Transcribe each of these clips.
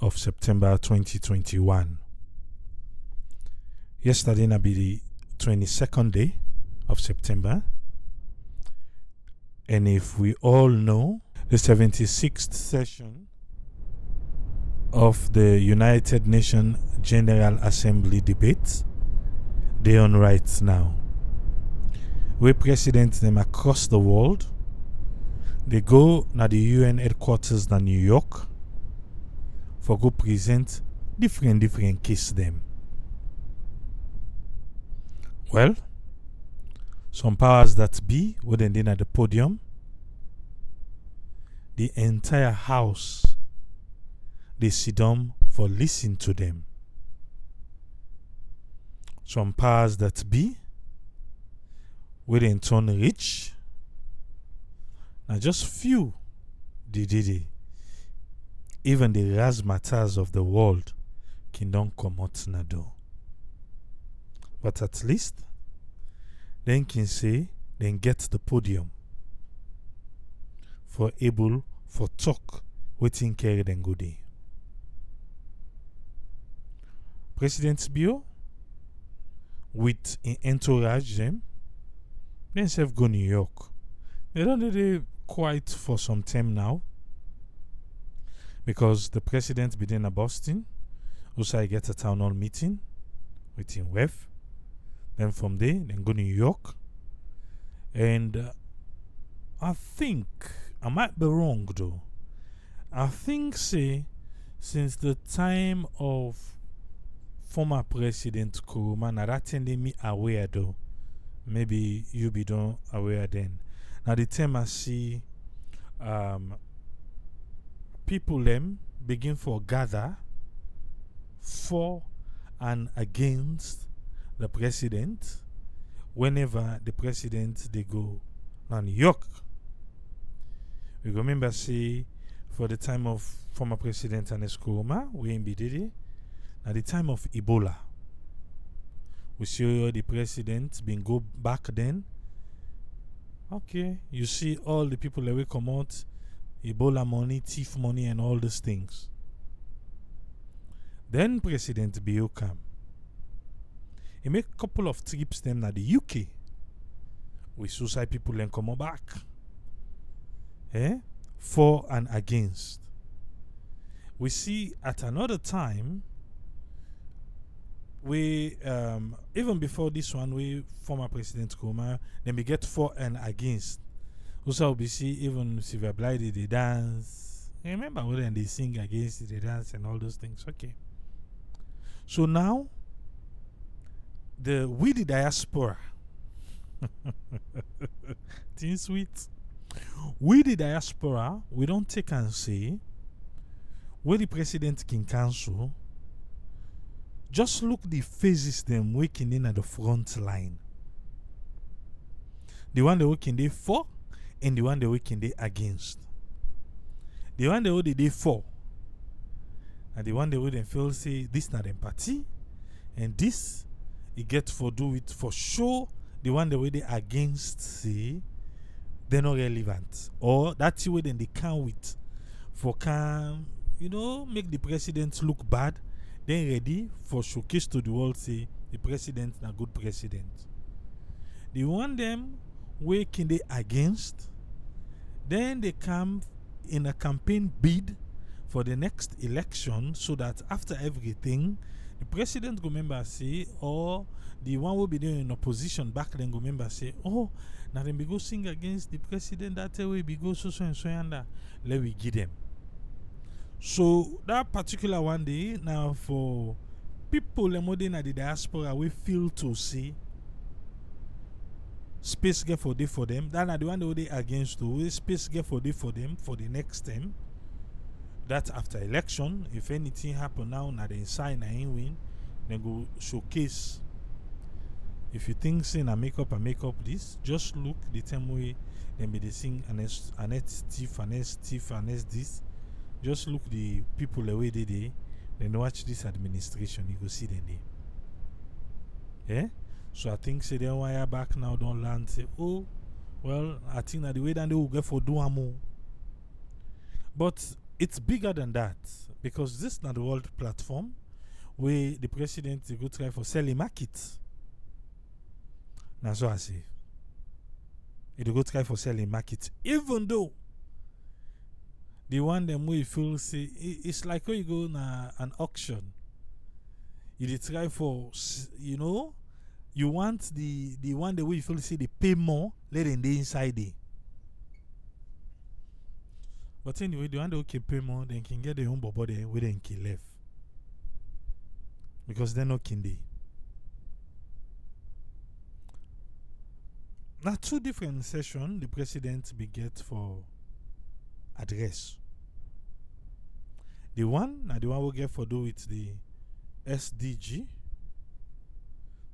of September 2021. Yesterday na be the 22nd day of September. And if we all know, the 76th session of the United Nations General Assembly debates, they on right now. We presidents them across the world, they go na the UN headquarters na New York for go present different case them. Well, some powers that be wouldn't in at the podium. The entire house they sit down for listen to them. Some powers that be wouldn't turn rich. Now just few did it. Even the razzmatazz of the world can don't come out na door. But at least then can say then get the podium for able for talk waiting carry then go day. President Bio with an entourage them then self go New York. They don't really quite for some time now. Because the president be in Boston. Also I get a town hall meeting with him WEF. Then from there, then go New York. And I think, I might be wrong though. I think say since the time of former President Kuruma, now that tended me aware though. Maybe you be done aware then. Now the time I see people them begin for gather for and against the president whenever the president they go to New York. We remember see for the time of former President Ernest Kuruma, we in Bididi, at the time of Ebola. We see the president been go back then. Okay, you see all the people that will come out, Ebola money, thief money, and all those things. Then President Bio come. He make a couple of trips them at the UK. With suicide people then come back. For and against. We see at another time, we even before this one, we former President Kuma, then we get for and against. Also, we see even Sylvia Blythe they dance. You remember when they sing against the dance and all those things. Okay. So now, we the diaspora, teen sweet. We the diaspora, we don't take and say, where the president can cancel. Just look the faces them waking in at the front line. The one they waking day for, and the one they waking day against. The one they would day for, and the one they wouldn't feel say this not empathy, and this it get for do it for sure. The one they would they against say they're not relevant, or that's the way then they can't wait for can make the president look bad. Then ready for showcase to the world say the president is a good president. The one them waking they against, then they come in a campaign bid for the next election so that after everything, the president go remember say, or the one will be doing in opposition back then go remember say, oh, now then we go sing against the president that way we go so and so and that. Let we give them. So that particular one day now for people in the diaspora we feel to see space get for day for them. That are the one they against to space get for day for them for the next time. That after election, if anything happen now, na they sign and win, then go showcase. If you think saying I make up this, just look the time way then be they sing Annette Thief, this. Just look the people the way they then watch this administration, you go see them there. So I think say they wire back now don't land say, oh, well, I think that the way that they will get for do more. But it's bigger than that. Because this is not the world platform where the president they go try for sell a market. That's what I say. They go try for sell a market. Even though the one them way feel say it's like when you go na an auction. You dey try for you want the one the way you feel say they pay more, let them dey inside there. But anyway, the one that can pay more, then can get their own bobo there where they can left. Because they're not kin dey. Now, 2 different sessions the president be get for address. The one we get for do with the SDG,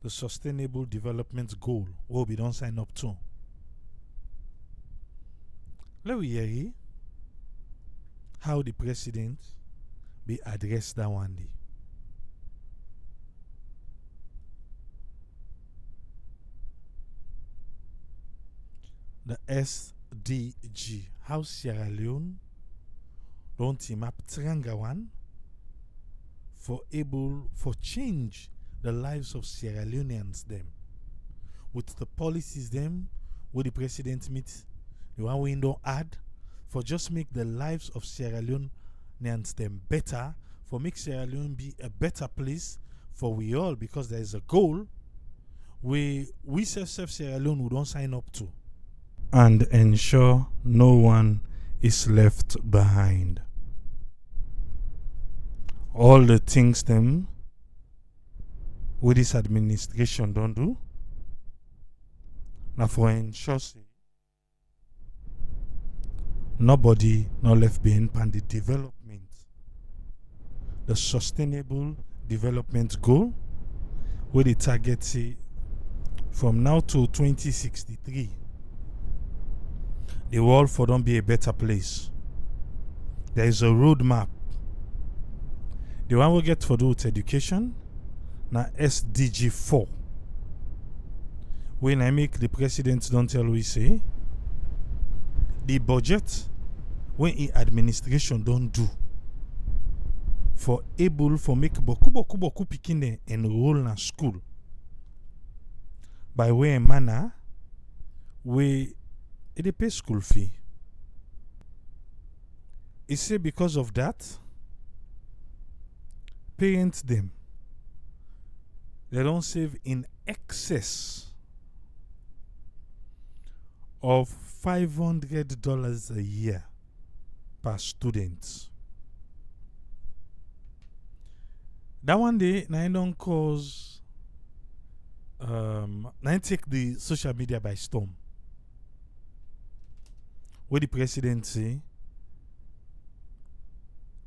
the Sustainable Development Goal, what we don't sign up to. Let we hear how the president be address that one day. The SDG, how Sierra Leone don't team up Tranga one for change the lives of Sierra Leoneans them with the policies them where the president meets the one we don't add for just make the lives of Sierra Leoneans them better, for make Sierra Leone be a better place for we all, because there is a goal we self Sierra Leone we don't sign up to, and ensure no one is left behind. All the things them with this administration don't do now for ensure nobody not left behind pan the development, the sustainable development goal where the target say from now to 2063 the world for don't be a better place. There is a roadmap. The one we get for do with education now SDG 4. When I make the president don't tell we say the budget when in administration don't do for able for make boku pikin enroll na school by way and manner we they pay school fee. It say because of that parents them they don't save in excess of $500 a year per student. That one day, I don't cause I take the social media by storm. What the president say,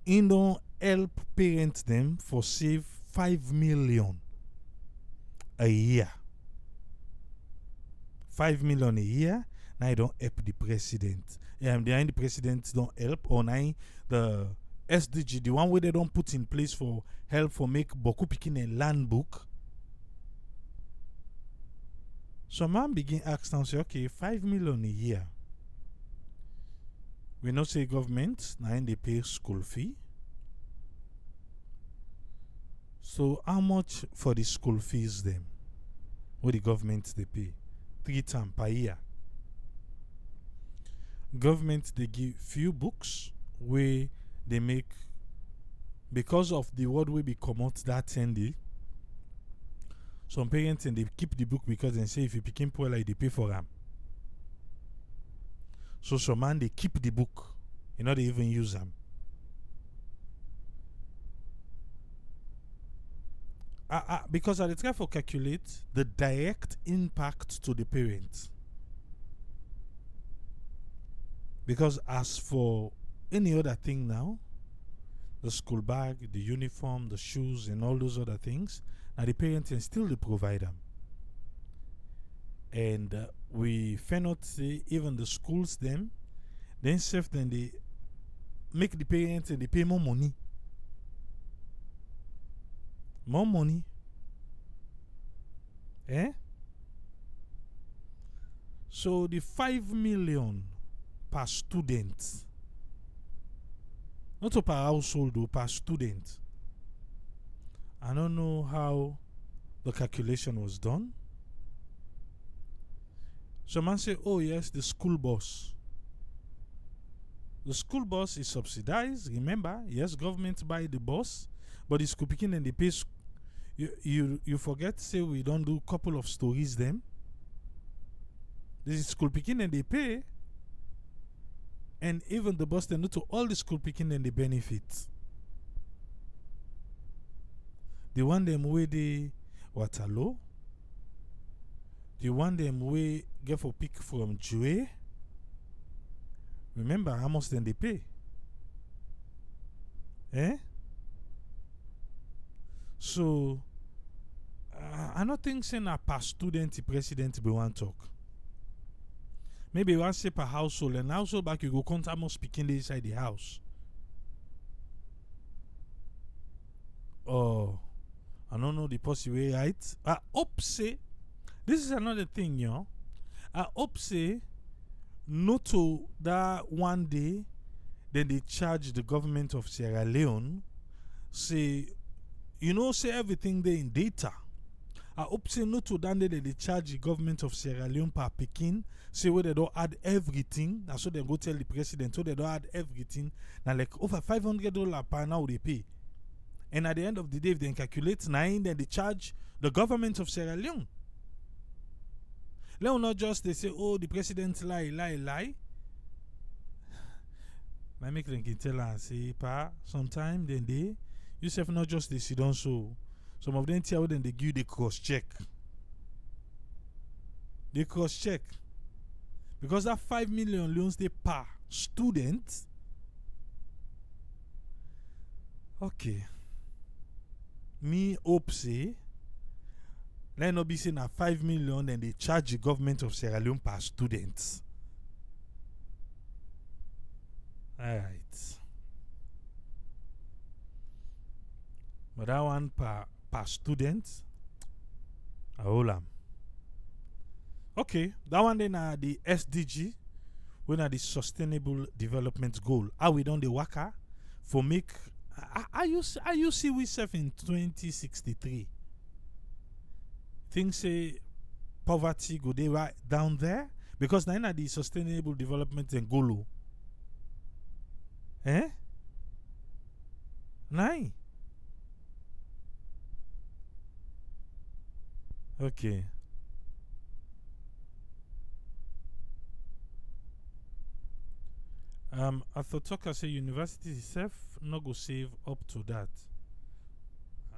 he don't help parents them for save 5 million a year. 5 million a year. Now I don't help the president. The president don't help, or now the SDG, the one where they don't put in place for help for make boku pikin a land book. So man begin ask now, say, okay, 5 million a year. We not say government, now they pay school fee. So how much for the school fees them? What the government they pay? 3 times per year. Government they give few books where they make, because of the word will be come out that trendy. Some parents and they keep the book because they say if you became poor like they pay for them. So some man they keep the book, you know, they even use them. Because I try to calculate the direct impact to the parents. Because as for any other thing now, the school bag, the uniform, the shoes, and all those other things, now the parents can still provide them. And we cannot say even the schools then self then they make the parents and they pay more money. More money. Eh? So the 5 million per student Not per household, though, per student. I don't know how the calculation was done. Some man say, oh yes, the school bus. The school bus is subsidized. Remember, yes, government buy the bus, but the school picking and they pay. You forget, say we don't do couple of stories them. This is school picking and they pay. And even the bus, they know to all the school picking and the benefits. The one them way the Waterloo. The one them way get for pick from Jue. Remember how much then they pay. So I don't think saying a per student the president be one talk. Maybe one say per household, and household back you go count how much speaking inside the house. Oh, I don't know the possible way, right? I hope say this is another thing, yo. I hope say not to that one day then they charge the government of Sierra Leone, say say everything there in data. I hope say not to that day they charge the government of Sierra Leone per Pekin, say where they don't add everything. That's what they go tell the president, so they don't add everything. Now like over $500 per now they pay. And at the end of the day, if they calculate 9, then they charge the government of Sierra Leone. Let not just they say, oh, the president lie. I make them tell her and say, pa, sometime then they, yourself not just they sit down so. Some of them tell them they give the cross check. They cross check. Because that 5 million loans they per student. Okay. Me hope say let not be saying at 5 million then they charge the government of Sierra Leone per student. Alright. But that one per student, I hold am. Okay, that one then the SDG, when are the Sustainable Development Goal. How we done the worker for make. Are you see we self in 2063? Things say poverty go they right down there because now the Sustainable Development and Goal. Nine. Okay. I thought talker say university itself not go save up to that.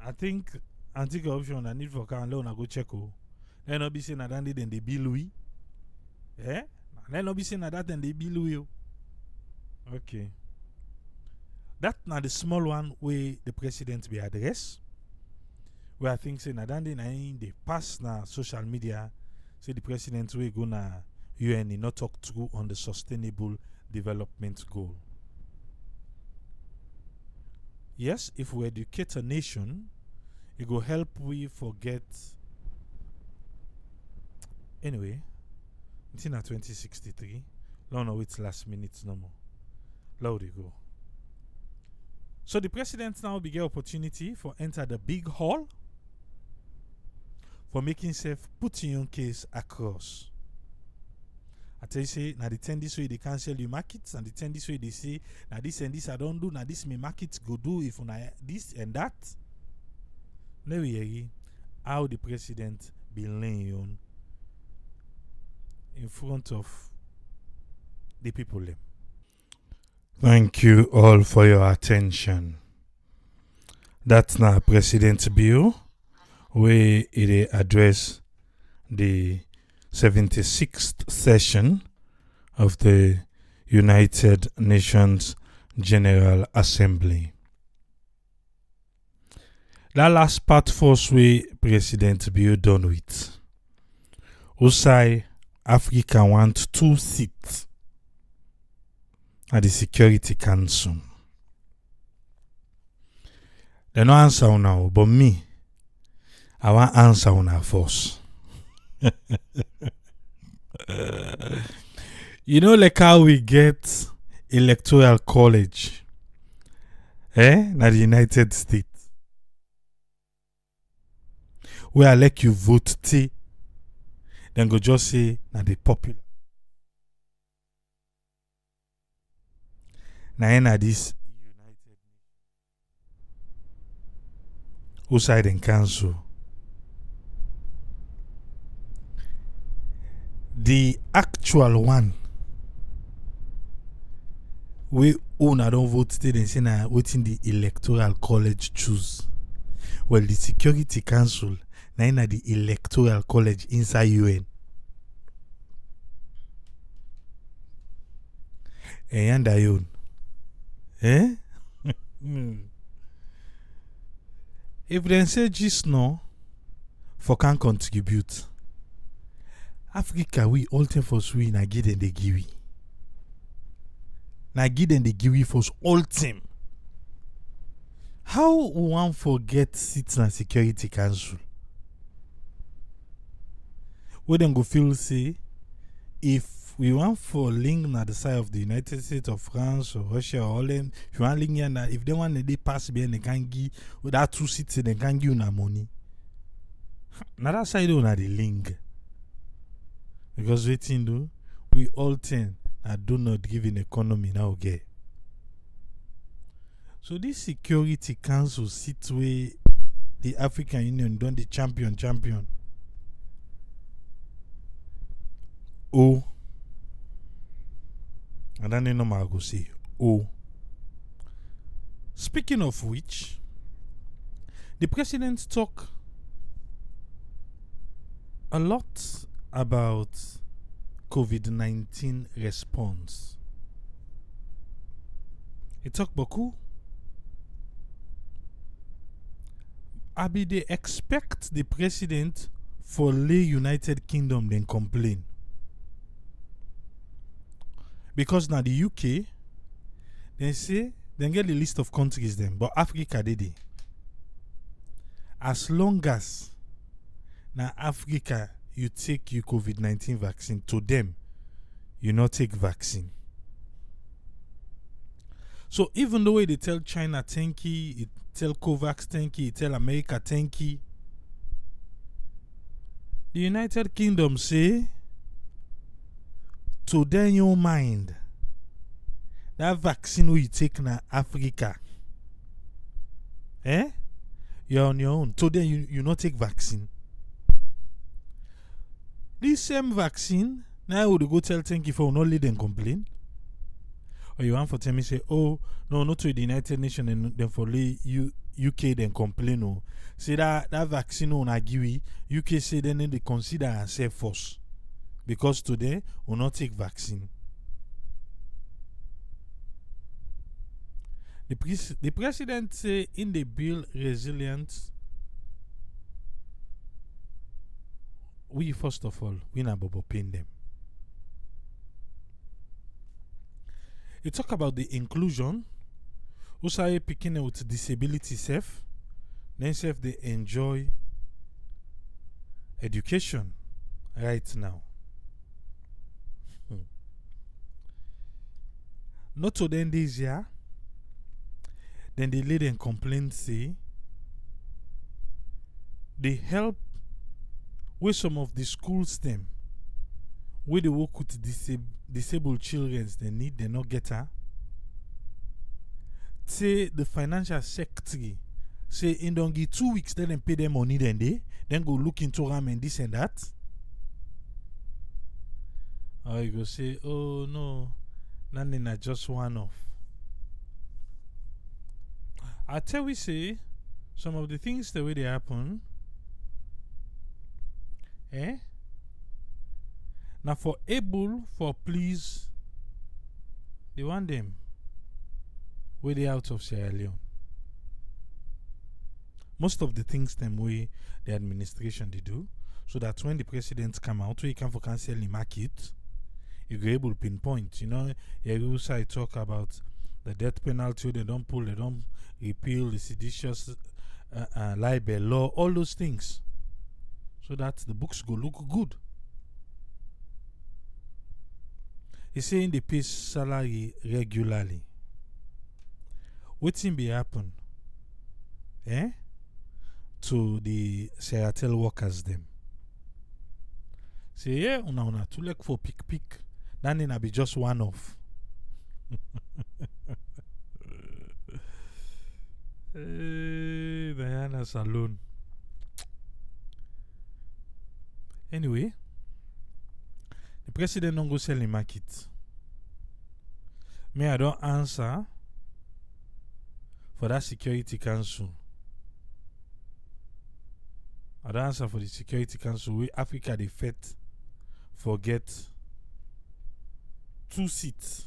I think option I need for car and loan I go check. Let not be saying that then they bill we. Let not be saying that then they bill we. Okay. That now the small one where the president be address. Where I think say that then they pass na social media. Say the president we gonna UN not talk through on the sustainable development goal. Yes, if we educate a nation, it will help we forget. Anyway, it's in 2063. Long know it's last minute no more. Loud they go. So the president now be get opportunity for enter the big hall for making self putting your case across. I tell you say now the 10 this way they cancel your markets and the 10 this way they say now this and this I don't do now this my markets go do if una this and that. Let me hear how the president be laying in front of the people. Thank you all for your attention. That's now President Bill where it address the 76th session of the United Nations General Assembly. That last part force way President Bill done with. Usai Africa want 2 seats at the Security Council. They no answer now, but me, I want answer on our force. You know, like how we get electoral college Na the United States. Where I let you vote T, then go just say na the popular. Na this United who side and council. The actual one we una don't vote today and say na waiting the electoral college choose. Well, the Security Council na the electoral college inside UN. And own. If they say just no for can contribute. Africa we all time for we na give them the giwi. Na give them the giwi for all time. How one forget sits na Security Council? We then go feel say if we want for link na the side of the United States of France or Russia or Holland, if you want link here na if they want they pass behind they can give with that 2 seats they can give you money. Na that side on the link. Because waiting do we all tend I do not give an economy now get. So this Security Council sits where the African Union done the champion. Oh. And then no matter go say oh. Speaking of which, the president talk a lot about COVID-19 response. He talk beaucoup. Abi they expect the president for lay United Kingdom then complain. Because now the UK, they say, they get the list of countries then, but Africa did it. As long as now Africa you take your COVID-19 vaccine, to them, you not take vaccine. So even though they tell China thank you, it tell COVAX thank you, it tell America thank you, the United Kingdom say, to then your mind, that vaccine you take na Africa, you're on your own. So then you not take vaccine. This same vaccine, now would go tell thank you for not lead and complain. Or you want for tell me say, oh no, not to the United Nations and then for UK then complain. Oh, say that vaccine on Agiwi, UK say then they consider and say force. Because today will not take vaccine. The president say in the bill resilience, we first of all we not paying them. He talk about the inclusion. Also, picking with disability self, then self they enjoy education right now. Not to then this year. Then the lady and complaint say they help with some of the schools them where they work with disabled children they need they not get her. Say the financial secretary say in don't give 2 weeks then pay them money then go look into them and this and that. Or you go say, oh no, nothing na just one off. I tell we say some of the things the way they happen. Now for able for please they want them where they out of Sierra Leone. Most of the things them way the administration they do, so that when the presidents come out, we can for cancel the market, you go able to pinpoint. You know, you also talk about the death penalty, they don't pull, they don't repeal the seditious libel law, all those things. So that the books go look good. He's saying they pay salary regularly. Waiting be happen, eh? To the Seattle workers them. Say, yeah, una too like for pick. That need be just one off. Diana's alone. Anyway, the president don't go sell the market. Me, I don't answer for that Security Council. I don't answer for the Security Council where Africa they fet forget 2 seats.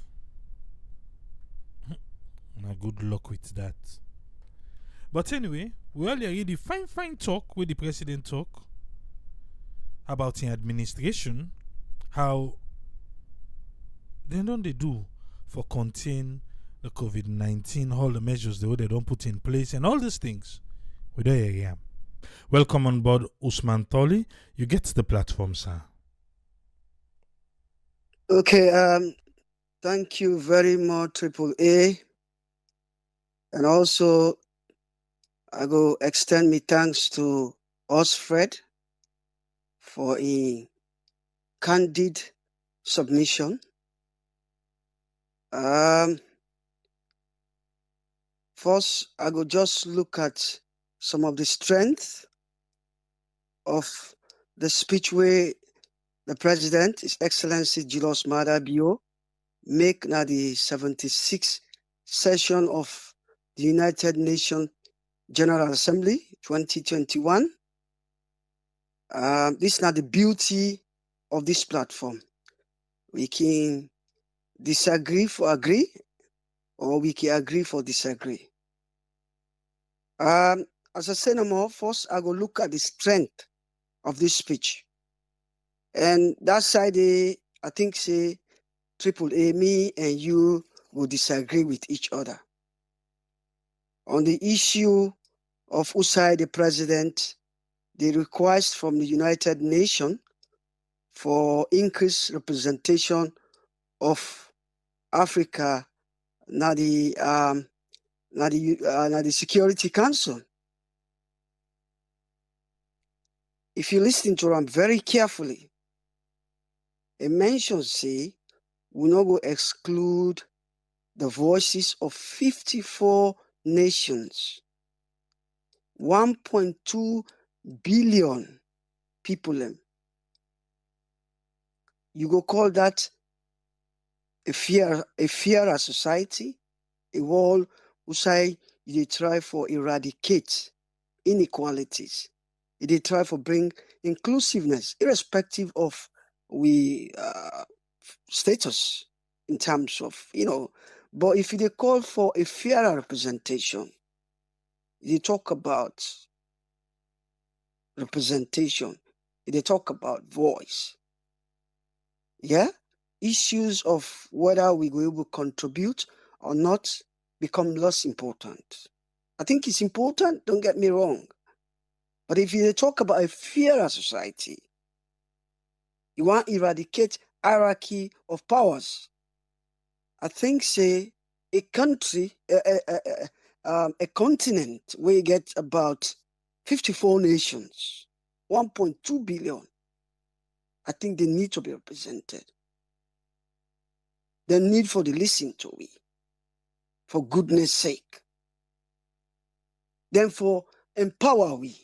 Now good luck with that. But anyway, we already the fine talk with the president talk about in administration, how they do for contain the COVID-19, all the measures they don't put in place and all these things. We don't hear him. Welcome on board, Usman Tholi. You get the platform, sir. Okay, thank you very much, Triple A. And also, I go extend my thanks to Osfred for a candid submission. First, I go just look at some of the strength of the speech where the President, His Excellency Julius Maada Bio, make na the 76th session of the United Nations General Assembly 2021. This is not the beauty of this platform. We can disagree for agree, or we can agree for disagree. As I say no more, first I go look at the strength of this speech. And that side, I think say Triple A, me and you will disagree with each other. On the issue of who side the president, the request from the United Nations for increased representation of Africa na the Security Council. If you listen to them very carefully, it mentions say we not go exclude the voices of 54 nations, 1.2 billion people. You go call that a fairer society, a world who say they try for eradicate inequalities. They try for bring inclusiveness, irrespective of we status in terms of, but if they call for a fairer representation, they talk about representation, they talk about voice. Yeah? Issues of whether we will able to contribute or not become less important. I think it's important, don't get me wrong. But if you talk about a fairer society, you want to eradicate hierarchy of powers. I think, say, a country, a continent where you get about 54 nations, 1.2 billion, I think they need to be represented. The need for the listen to we, for goodness sake. Then for empower we.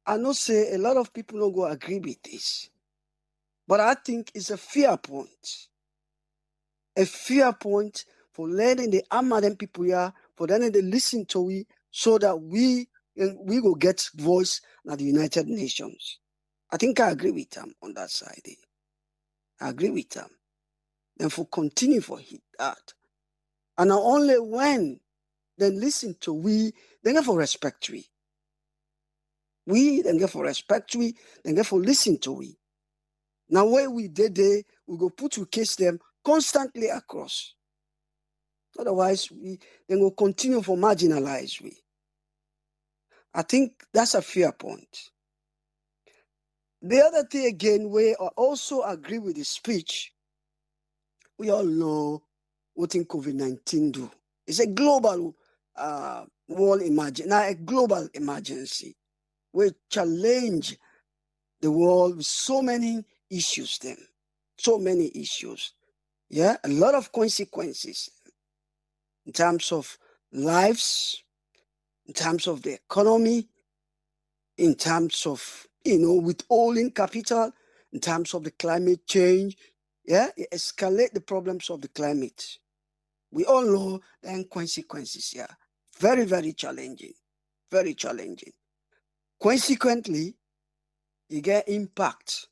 I know say a lot of people don't go agree with this, but I think it's a fair point. A fair point for letting the Amaden people here, for letting them listen to we, so that we will get voice at the United Nations. I think I agree with them on that side. I agree with them. Then for continue for that. And not only when they listen to we, they get for respect we. We then get for respect we, then get for listen to we. Now where we did we go put to case them constantly across. Otherwise, we then will continue for marginalize we. I think that's a fair point. The other thing again, where I also agree with the speech, we all know what in COVID-19 do. It's a global world emergency, now a global emergency. We challenge the world with so many issues then. So many issues. Yeah, a lot of consequences in terms of lives, in terms of the economy, in terms of, withholding capital, in terms of the climate change. Yeah, it escalate the problems of the climate. We all know the consequences here. Very, very challenging. Very challenging. Consequently, you get impact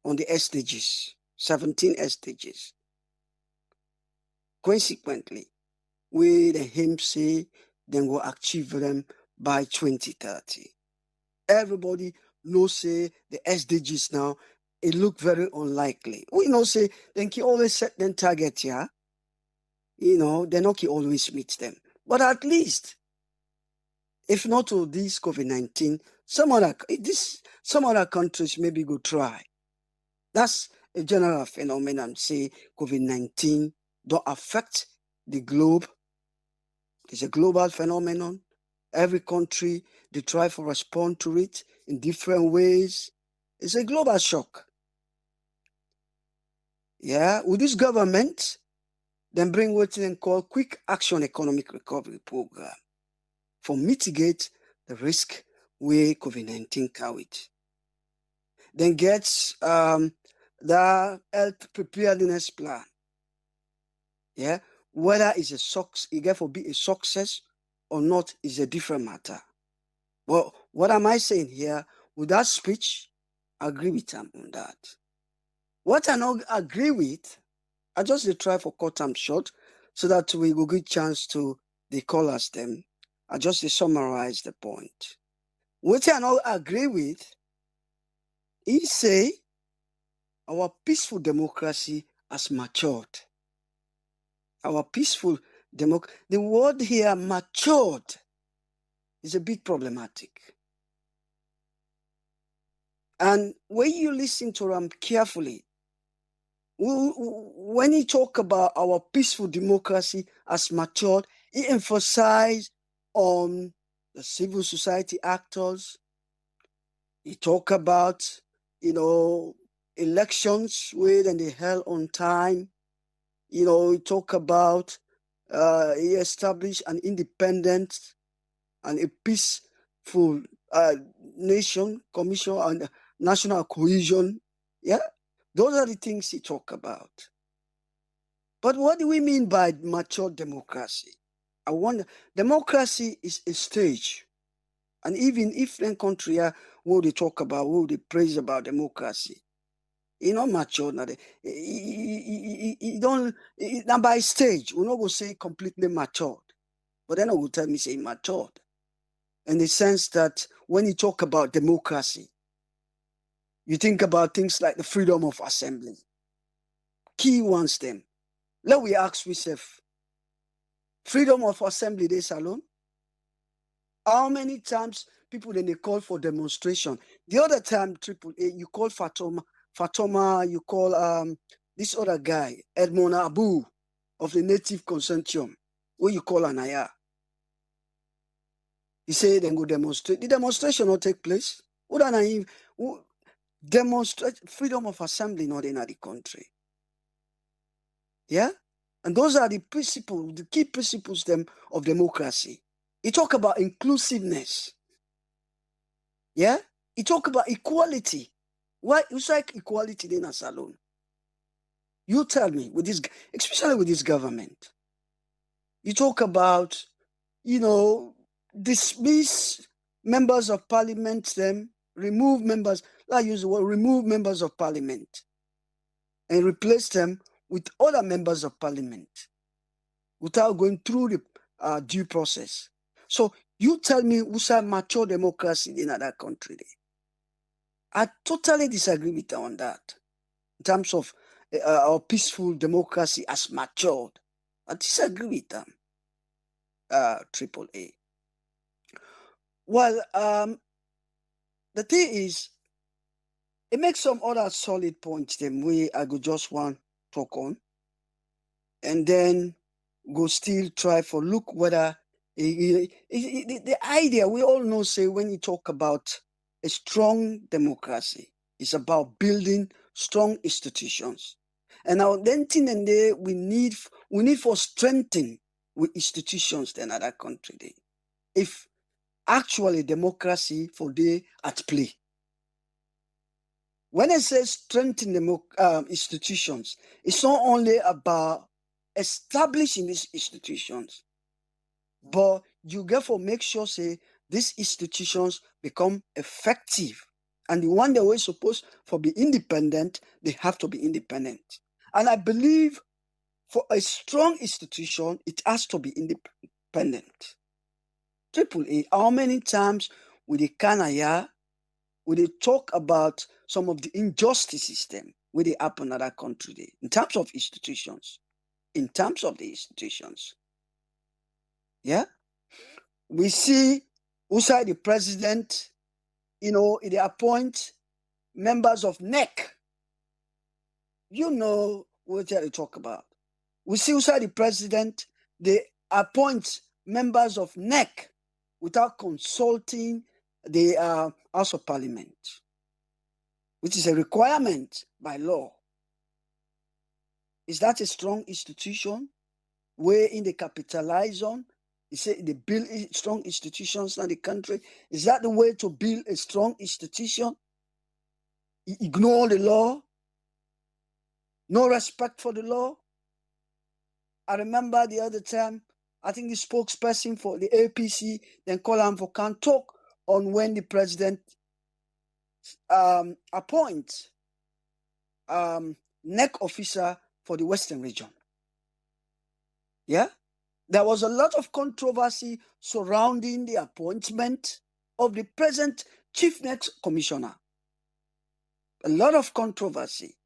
on the SDGs, 17 SDGs. Consequently, we the him say then will achieve them by 2030. Everybody knows say the SDGs now, it look very unlikely. We know say then can always set them target here. They not can always meet them. But at least, if not to this COVID-19, some other countries maybe go try. That's a general phenomenon. Say COVID-19 don't affect the globe. It's a global phenomenon. Every country, they try to respond to it in different ways. It's a global shock. Yeah, with this government, then bring what they call quick action economic recovery program for mitigate the risk where COVID-19 carried. Then gets the health preparedness plan. Yeah, whether it's it get for be a success or not is a different matter. Well, what am I saying here? With that speech, I agree with him on that. What I not agree with, I just try for cut them short so that we will get chance to the callers them. I just summarize the point. What I not agree with, he say our peaceful democracy has matured. Our peaceful the word here matured is a bit problematic. And when you listen to them carefully, when he talk about our peaceful democracy has matured, he emphasized on the civil society actors. He talk about, elections where they held on time. He talk about he established an independent and a peaceful nation, commission, and national cohesion. Yeah, those are the things he talk about. But what do we mean by mature democracy? I wonder, democracy is a stage. And even if in country what they talk about, what they praise about democracy, not mature. Now don't now by stage, we're not going to say completely matured. But then I will tell me say matured. In the sense that when you talk about democracy, you think about things like the freedom of assembly. Key ones them. Let we ask ourselves, freedom of assembly this alone? How many times people then they call for demonstration? The other time, AAA, you call Fatoma, you call this other guy, Edmond Abu of the Native Consortium, what you call Anaya. He said then go demonstrate. The demonstration not take place. What are naive? Demonstrate freedom of assembly not in the country. Yeah? And those are the principles, the key principles them of democracy. He talk about inclusiveness. Yeah? He talk about equality. Why you like equality then as alone? You tell me with this, especially with this government. You talk about, dismiss members of parliament, them remove members. Like use the word remove members of parliament and replace them with other members of parliament without going through the due process. So you tell me who's a mature democracy in that country? I totally disagree with you on that. In terms of our peaceful democracy has matured, I disagree with them. AAA. Well, the thing is, it makes some other solid points them way I could just want talk on. And then go still try for look whether the idea we all know say when you talk about a strong democracy, it's about building strong institutions. And now then thing and there we need for strengthening with institutions than other country day. If actually democracy for day at play. When I say strengthen institutions, it's not only about establishing these institutions, but you therefore make sure say these institutions become effective. And the one that we're supposed for be independent, they have to be independent. And I believe for a strong institution, it has to be independent. Triple A, how many times with the Kanaya, we they talk about some of the injustice system where they happen in other country day, in terms of institutions, in terms of the institutions. Yeah, we see outside the president, they appoint members of NEC. You know what they talk about. We see outside the president, they appoint members of NEC without consulting the House of Parliament, which is a requirement by law. Is that a strong institution where in they capitalize on? You say they build strong institutions in the country. Is that the way to build a strong institution? Ignore the law? No respect for the law? I remember the other time, I think the spokesperson for the APC then call him for can talk on when the president appoints NEC officer for the Western region. Yeah? There was a lot of controversy surrounding the appointment of the present Chief NEC Commissioner. A lot of controversy.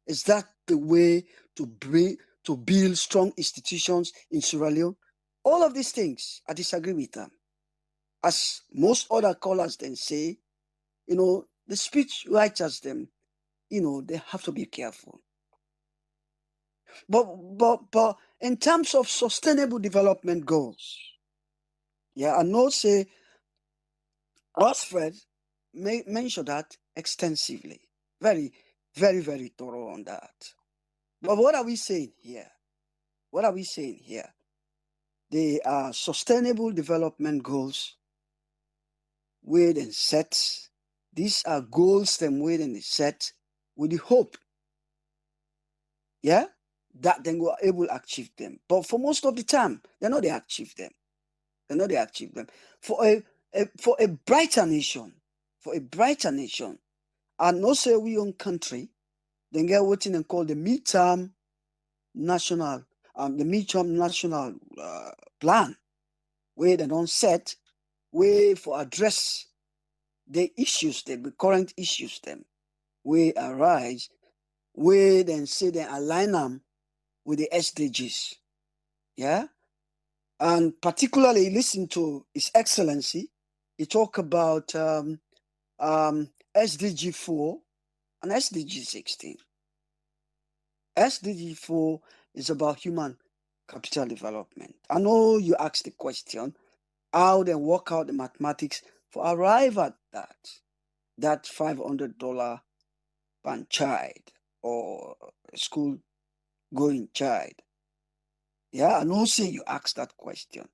Is that the way to build strong institutions in Sierra Leone? All of these things, I disagree with them. As most other callers then say, the speech writers them, they have to be careful. But in terms of sustainable development goals, yeah, I know say Osfred mentioned that extensively. Very, very, very thorough on that. But what are we saying here? What are we saying here? They are sustainable development goals where they set. These are goals them where they set with the hope, yeah, that then we are able to achieve them. But for most of the time, they're not they achieve them. They're not they achieve them. For a brighter nation, and also we own country, then get what they call the midterm national plan, where they don't set way for address the issues, the current issues them, where arise, where then say they align them with the SDGs. Yeah? And particularly listen to His Excellency, he talk about SDG 4 and SDG 16. SDG 4 is about human capital development. I know you asked the question, how they work out the mathematics for arrive at that $500 per child or school going child. Yeah, I know say you asked that question.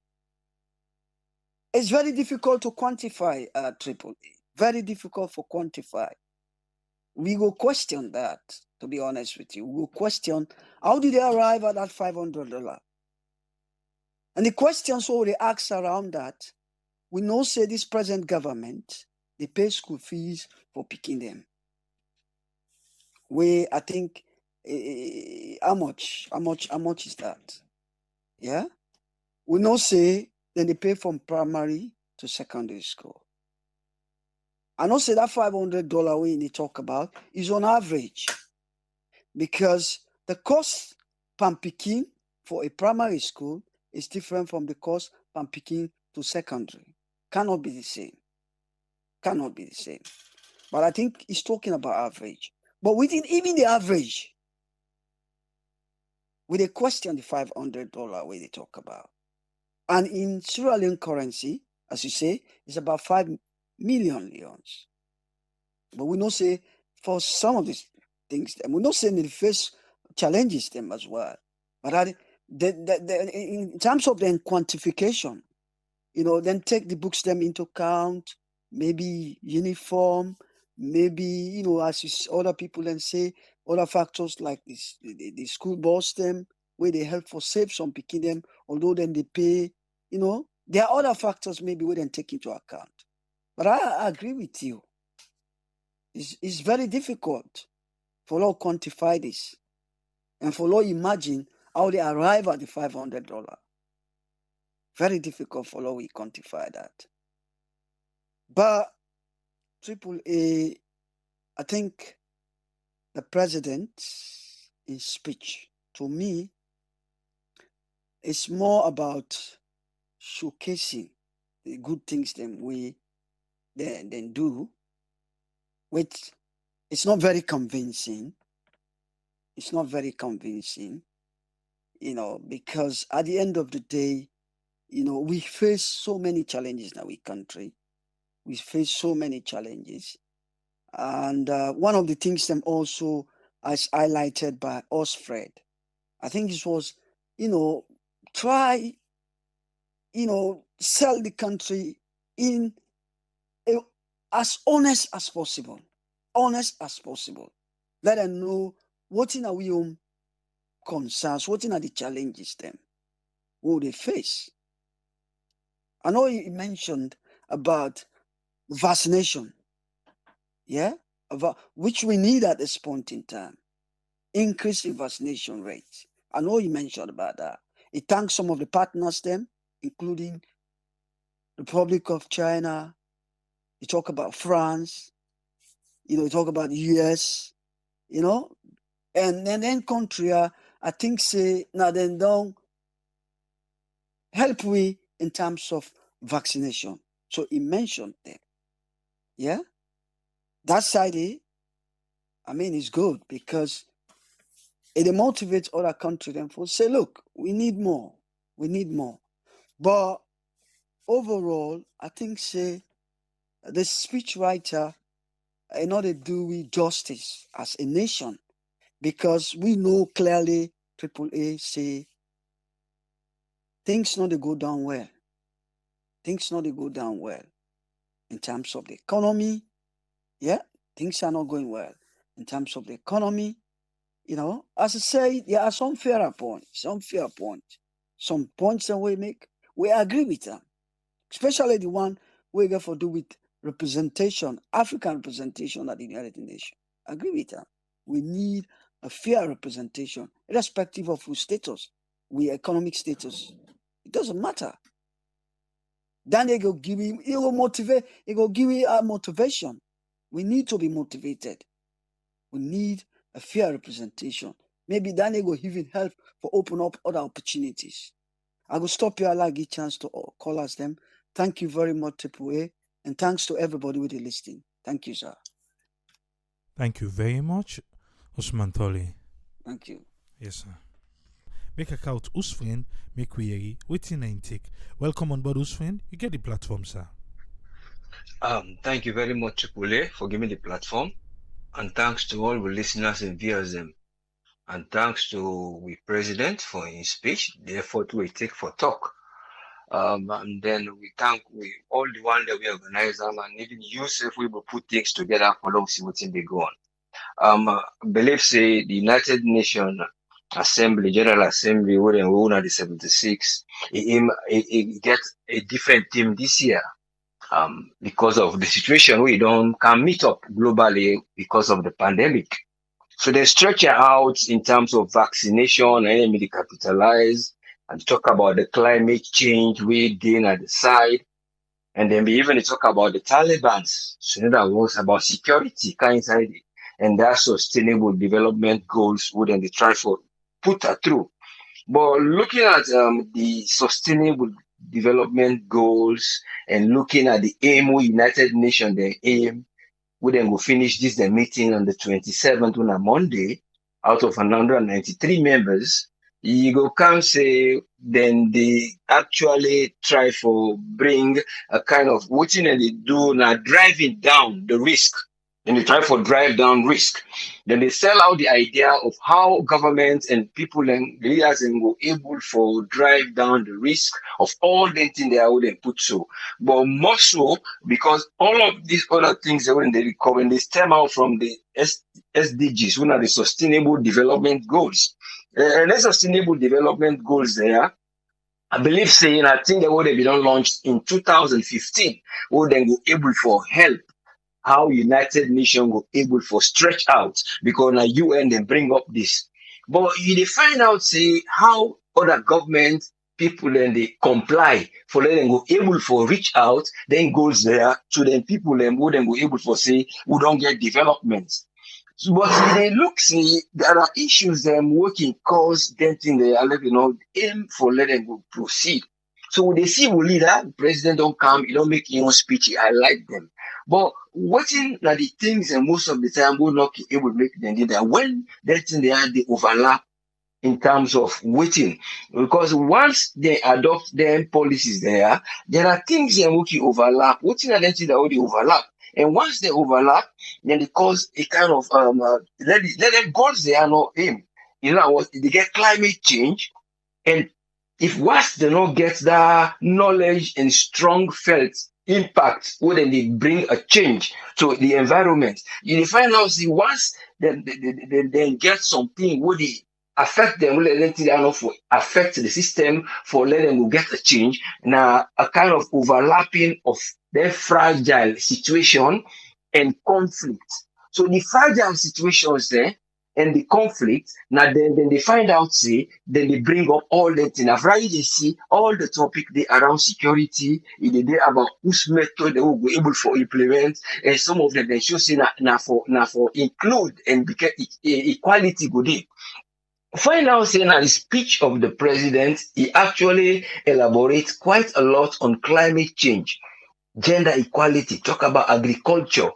It's very difficult to quantify triple A. Very difficult for quantify. We will question that, to be honest with you. We will question how did they arrive at that $500? And the questions already asked around that, we know say this present government, they pay school fees for picking them. Where I think how much is that? Yeah? We know say then they pay from primary to secondary school. I know say that $500 we need to talk about is on average, because the cost per picking for a primary school is different from the cost per picking to secondary. Cannot be the same. Cannot be the same. But I think he's talking about average. But within even the average, We they question the $500 where they talk about. And in Sierra Leone currency, as you say, it's about 5 million leons. But we know say for some of these things, we know say they face challenges them as well. But in terms of the quantification, then take the books them into account, maybe uniform, maybe, as other people then say, other factors like this, the school bus them, where they help for save some picking them, although then they pay, there are other factors maybe we then take into account. But I agree with you. It's very difficult for us to quantify this and for us to imagine how they arrive at the $500. Very difficult for us to quantify that. But AAA, I think the president, in speech, to me, is more about showcasing the good things that we then do, which it's not very convincing. It's not very convincing, because at the end of the day, we face so many challenges in our country. We face so many challenges. And one of the things them also as highlighted by Osfred, I think this was, try, sell the country in as honest as possible. Honest as possible. Let them know what in our own concerns, what in are the challenges them, what they face. I know he mentioned about vaccination, yeah, about which we need at this point in time. Increase in vaccination rates. I know he mentioned about that. He thanked some of the partners them, including the Republic of China. He talk about France. He talk about the US. And then country, I think say now then don't help we in terms of vaccination. So he mentioned them. Yeah, that side, is good because it motivates other countries them for say, look, we need more. We need more. But overall, I think say the speechwriter they do we justice as a nation because we know clearly AAA say things not they go down well. Things not they go down well in terms of the economy. Yeah, things are not going well in terms of the economy. As I say, there are some fairer points, some points that we make, we agree with them, especially the one we get for do with representation, African representation at the United Nations. Agree with them. We need a fair representation, irrespective of whose status, we economic status. It doesn't matter. Then they go give him, he will motivate, he will give you a motivation. We need to be motivated. We need a fair representation. Maybe then they go even help for open up other opportunities. I will stop here. I like a chance to call us them. Thank you very much, AAA, and thanks to everybody with the listening. Thank you, sir. Thank you very much, Usman Toli. Thank you. Yes, sir. Make a count, Usfriend, make we waiting and take. Welcome on board, Usfriend. You get the platform, sir. Thank you very much, Chipule, for giving the platform. And thanks to all the listeners and viewers. And thanks to the president for his speech, the effort we take for talk. And then we thank all the one that we organize them and even use if we will put things together for long see what's in the go on. I believe say the United Nations Assembly, General Assembly, where we won at the 76, it get a different team this year. Because of the situation, we don't can meet up globally because of the pandemic. So they stretch out in terms of vaccination and they capitalize and talk about the climate change we doing at the side. And then we even talk about the Taliban. So that was about security kind of and that sustainable development goals wouldn't they try for put that through. But looking at the sustainable development goals and looking at the aim we United Nations the aim, we then go finish this the meeting on the 27th on a Monday out of 193 members. you go come say then they actually try for bring a kind of what they do now driving down the risk. Then they try for drive down risk. Then they sell out the idea of how governments and people and leaders and go able for drive down the risk of all the things they are would put so. But more so because all of these other things that when they recover and they stem out from the SDGs, one are the sustainable development goals. And the sustainable development goals there, I believe saying I think they would have been launched in 2015, would then go able for help how United Nations were able for stretch out because now UN then bring up this. But you dey find out say how other government people then they comply for letting go able for reach out, then goes there to them people then who then go able for say we don't get development. So, but they look see there are issues them working cause them think they are aim for letting go proceed. So they see we leader, the president don't come, he don't make his own speech, I like them. But watching that the things and most of the time will not be able to make them do that when that thing they are the overlap in terms of waiting. Because once they adopt them policies there are things that will overlap. Waiting at them things that already overlap. And once they overlap, then they cause a kind of let them goals they are not aim. You know what they get climate change and if once they don't get that knowledge and strong felt impact, where then they bring a change to the environment, you dey find out see once they get something where they affect them, where they think they are not for affect the system for let them go get a change. Now a kind of overlapping of their fragile situation and conflict. So the fragile situations there and the conflict, now then they find out, say, then they bring up all that thing. After they see all the topic they around security, they about whose method they will be able for implement, and some of them they show say na for include and because equality go there. Find out say now the speech of the president, he actually elaborates quite a lot on climate change, gender equality, talk about agriculture.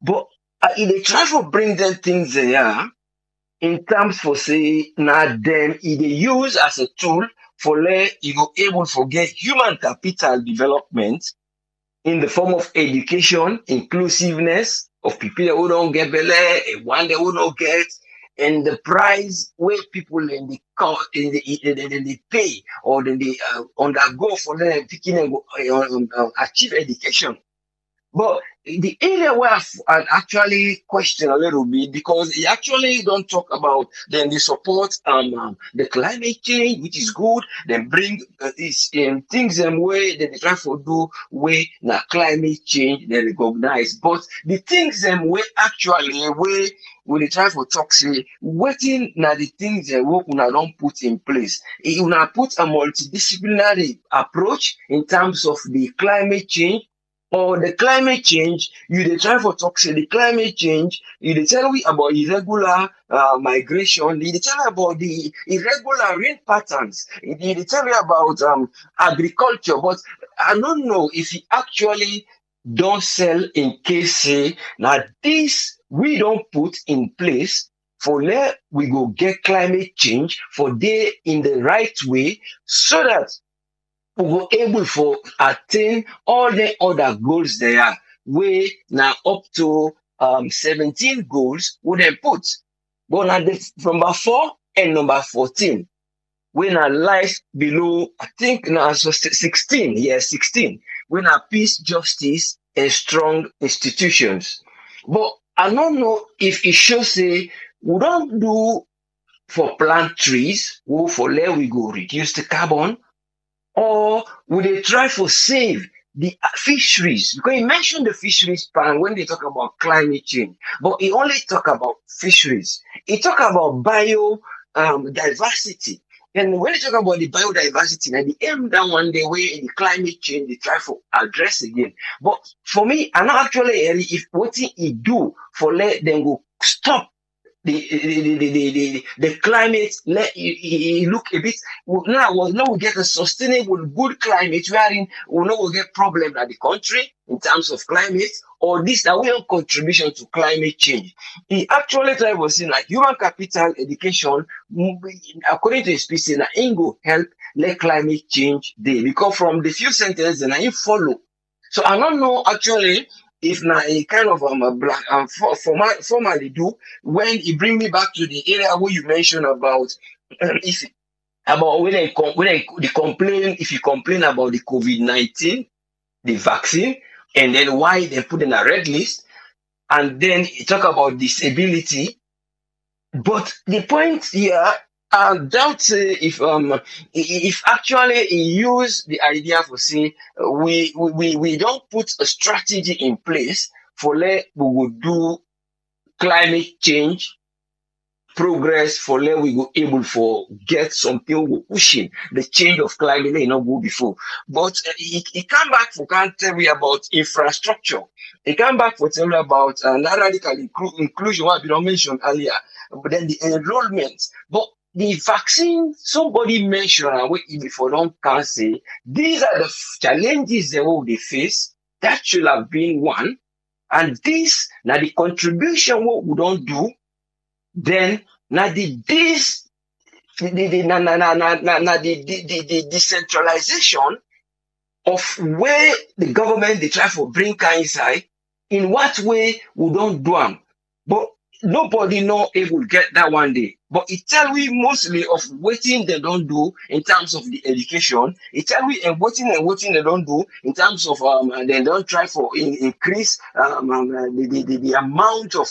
But they try to bring them things there in terms for say now them they use as a tool for let you go able to get human capital development in the form of education, inclusiveness of people who don't get belly, and one that who don't get, and the price where people in the in the pay or then they undergo for them picking and achieve education. But the area where I actually question a little bit because he actually don't talk about then the support the climate change, which is good. Then bring these things and way that they try to do way now climate change they recognize. But the things and way actually way when they try to talk say waiting now the things that work una don't put in place. Una put a multidisciplinary approach in terms of the climate change or the climate change, you dey try for talk say the climate change, you dey tell we about irregular migration, you dey tell about the irregular rain patterns, you dey tell me about agriculture, but I don't know if he actually don't sell in case say now this we don't put in place for let we go get climate change for they in the right way so that we were able for attain all the other goals there wey now up to 17 goals we dem put. But now the number 4 and number 14 wey na life below I think now 16, yes 16, wey na peace, justice and strong institutions. But I don't know if it shows say we don't do for plant trees or for let we go reduce the carbon or would they try to save the fisheries? Because he mentioned the fisheries plan when they talk about climate change, but he only talk about fisheries. He talk about diversity. And when they talk about the biodiversity, and the aim that one day where in the climate change they try to address again. But for me, I'm not actually if what he do for let them go stop the climate look a bit now we get a sustainable good climate wherein we know we get problem at the country in terms of climate or this that we have contribution to climate change. He actually try was saying like human capital education according to his species na im go help let climate change dey because from the few sentences na im follow. So I don't know actually if na a kind of a black formally do when he bring me back to the area where you mentioned about if about when they complain if you complain about the COVID-19, the vaccine, and then why they put in a red list, and then you talk about disability. But the point here, I doubt if actually he use the idea for say we don't put a strategy in place for let we will do climate change progress for let we go able for get something we pushing the change of climate they not go before. But he come back for can't tell me about infrastructure. He come back for tell me about not radical inclusion what we don't mention earlier, but then the enrollment. But the vaccine, somebody mentioned and we before don't can say these are the challenges they will they face. That should have been one. And this now the contribution what we don't do, then now the decentralization of where the government they try for bring inside, in what way we don't do them. But nobody know if we'll get that one day. But it tell we mostly of waiting they don't do in terms of the education. It tell we and waiting they don't do in terms of they don't try for increase the amount of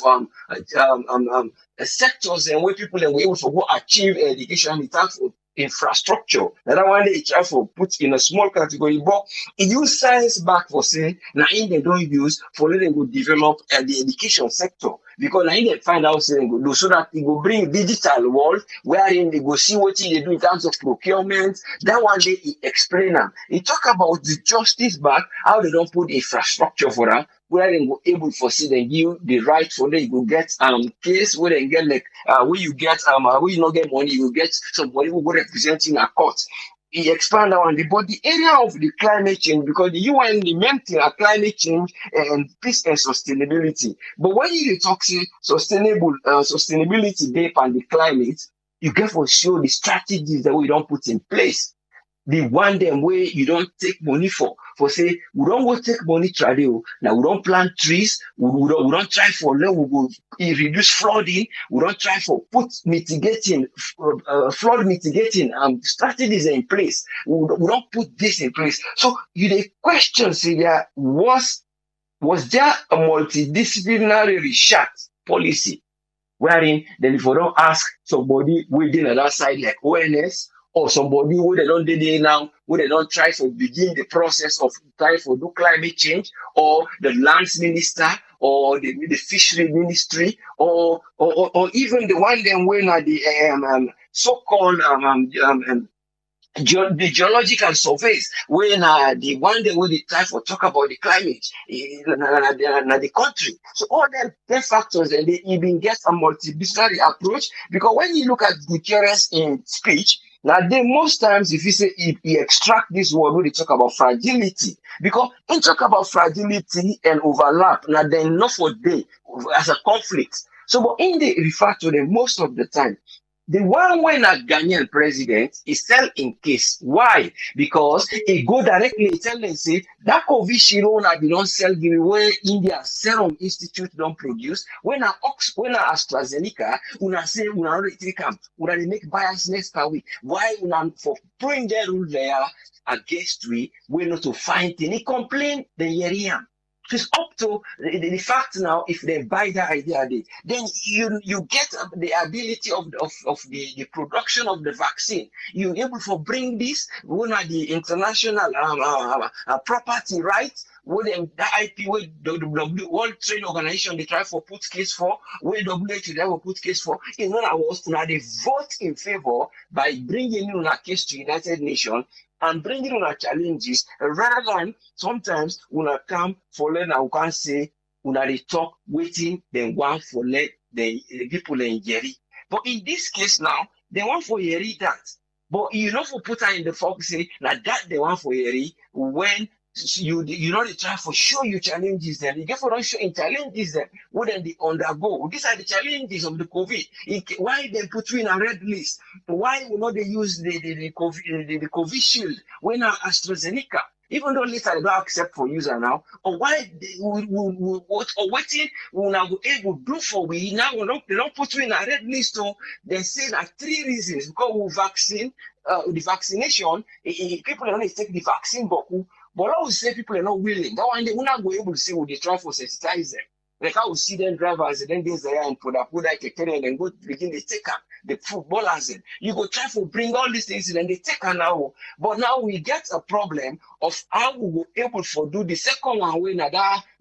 sectors and where people and we able to go achieve education in terms of infrastructure. That one they try for put in a small category, but it use science back for saying now in they don't use for letting go develop the education sector. Because now they find out saying go do so that it will bring digital world wherein they go see what they do in terms of procurement. That one day he explain them. He talk about the justice back, how they don't put infrastructure for them, where they go able for see them give the right for them. You go get case where they get like where you get where you not get money, you get somebody who go represent in a court. He expand on the but the area of the climate change because the UN the main thing are climate change and peace and sustainability. But when you talk say sustainability based on the climate, you get for sure the strategies that we don't put in place. The one them way you don't take money for say we don't go take money trade now we don't plant trees we don't try for let we go reduce flooding we don't try for put mitigating flood mitigating strategies in place we don't put this in place. So you the question say there was there a multidisciplinary research policy wherein then if we don't ask somebody within another side like ONS or somebody who they don't do there now, who they don't try to begin the process of try to do climate change, or the lands minister, or the fishery ministry, or even the one them when the so-called the geological surveys when the one day when they try to talk about the climate in the country. So all them factors and they even get a multidisciplinary approach because when you look at Gutierrez in speech, now, most times, if you say he extract this word, when they talk about fragility, because when talk about fragility and overlap, now they're not for day as a conflict. So, but in they refer to them most of the time. The one when a Ghanaian president is sell in case. Why? Because he go directly tell them say that COVID shirona they don't sell the way India Serum Institute don't produce. When AstraZeneca, una say una already take them, una they make biasness per week. Why una for putting their rule there against we not to find any complaint the yeriam. It's up to the fact now if they buy the idea, then you get the ability of the production of the vaccine. You're able to bring this when the international property rights. With the IP, where the World Trade Organization they try for put case for, where WHO they will put case for. In other words, now they vote in favor by bringing in a case to United Nations and bringing on our challenges rather than sometimes when I come for learn and can say when they talk waiting then one for let the people in Yeri. But in this case now, they want for Yeri that. But you know for put her in the focus, say like that they want for Yeri when you know they try for sure you challenges them. You get for don't show in challenges them. What then they undergo? These are the challenges of the COVID. Why they put you in a red list? Why will not they use the COVID the COVID shield when AstraZeneca? Even though later they don't accept for user now, or why what or waiting we now be able to do for we now they don't put you in a red list. So they say like 3 reasons because we vaccine the vaccination people don't take the vaccine but I would say people are not willing. That one they will not go able to see what they try for sensitize them. Like I will see them drivers and then there's there and put like a and then go begin the take up the footballers in. You go try to bring all these things in and they take now. But now we get a problem of how we were able to do the second one when that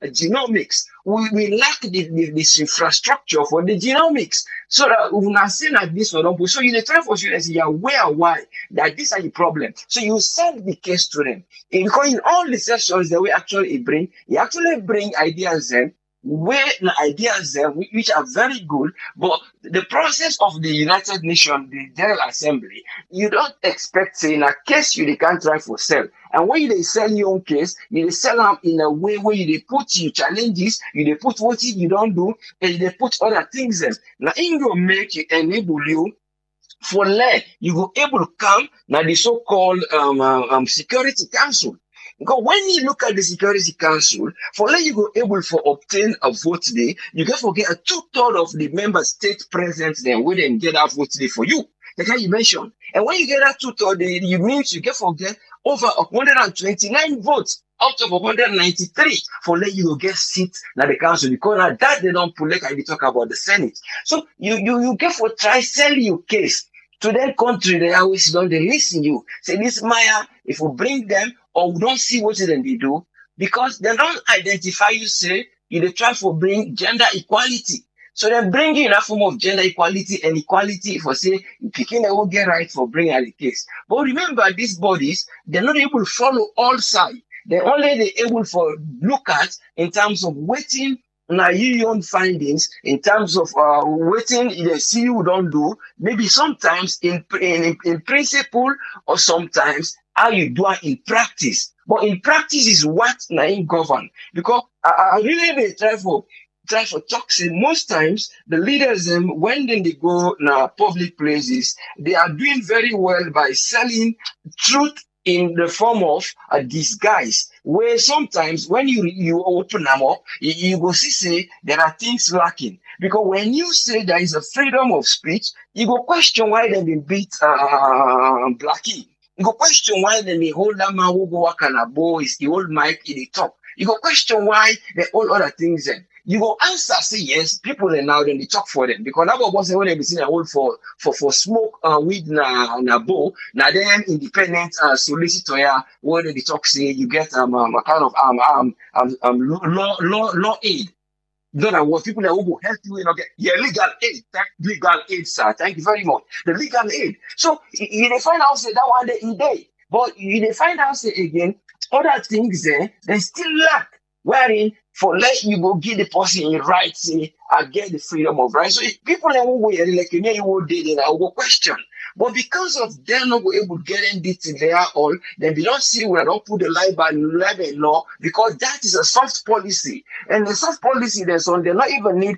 genomics. We lack this infrastructure for the genomics. So that we not saying like this for them. So you try for students, you are aware why that these are the problem. So you send the case to them. Because in all the sessions that we actually bring, you actually bring ideas in where the ideas which are very good, but the process of the United Nations, the General Assembly, you don't expect say in a case you they can't try for sell. And when they sell your own case, you they sell them in a way where you they put you challenges, you they put what you don't do, and they put other things in. Now in your make it enable you for let you go able to come now the so-called Security Council. Because when you look at the Security Council, for let you go able for obtain a vote day, you can forget a 2/3 of the member state present then will then get that vote day for you. That's how you mentioned. And when you get that 2/3, you means you can forget over 129 votes out of 193 for let you go get seats now the council because now that they don't pull like I talk about the Senate. So you get for try sell your case to that country, they always don't they listen you. Say this Maya, if we bring them or we don't see what then they do, because they don't identify you, say you they try to bring gender equality. So they bring in a form of gender equality and equality for say picking they will get right for bringing the case. But remember these bodies, they're not able to follow all sides. They're only able for look at in terms of waiting now your own findings in terms of waiting they see you don't do maybe sometimes in principle or sometimes how you do it in practice. But in practice is what Naim govern because I really they try for toxin. Most times the leaders when they go now public places they are doing very well by selling truth in the form of a disguise, where sometimes when you open them up, you go see say there are things lacking. Because when you say there is a freedom of speech, you go question why they been beat Blackie. You go question why they hold that man who go work on a bow is the old mic in the top. You go question why the all other things then. You go answer, say yes, people are now then they talk for them. Because that was when they be seen a hold for smoke weed na bow. Now then independent solicitor where they talk say you get a kind of law aid. Not that what people that will help you, get legal aid. Legal aid, sir. Thank you very much. The legal aid. So you they find out say that one day in day. But you they find out say again, other things there, they still lack. Wherein for let you go give the person your right, say, I get the freedom of right. So if people that will like you will did and I will question. But because of them not able to get in detail there all, then they don't see where I don't put the live law because that is a soft policy. And the soft policy there's on they not even need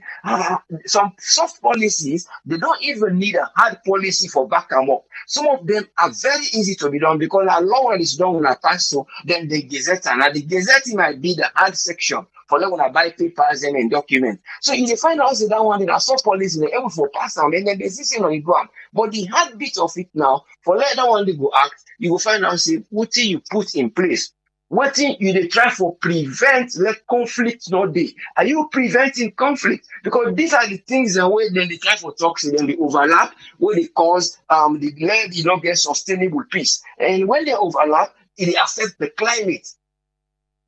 some soft policies, they don't even need a hard policy for back them up. Some of them are very easy to be done because a law when it's done when I pass so then the gazette and the gazette might be the hard section. For them when I buy papers and documents. So if they find out that one, they soft policy, they're able to pass them, and then they see on the ground. But the hard bit of it now, for let that one they go act, you will find out say what you put in place. What thing you they try for prevent let conflict not be. Are you preventing conflict? Because these are the things that way then they try for toxic, then they overlap, where they cause the land did not get sustainable peace. And when they overlap, it affects the climate.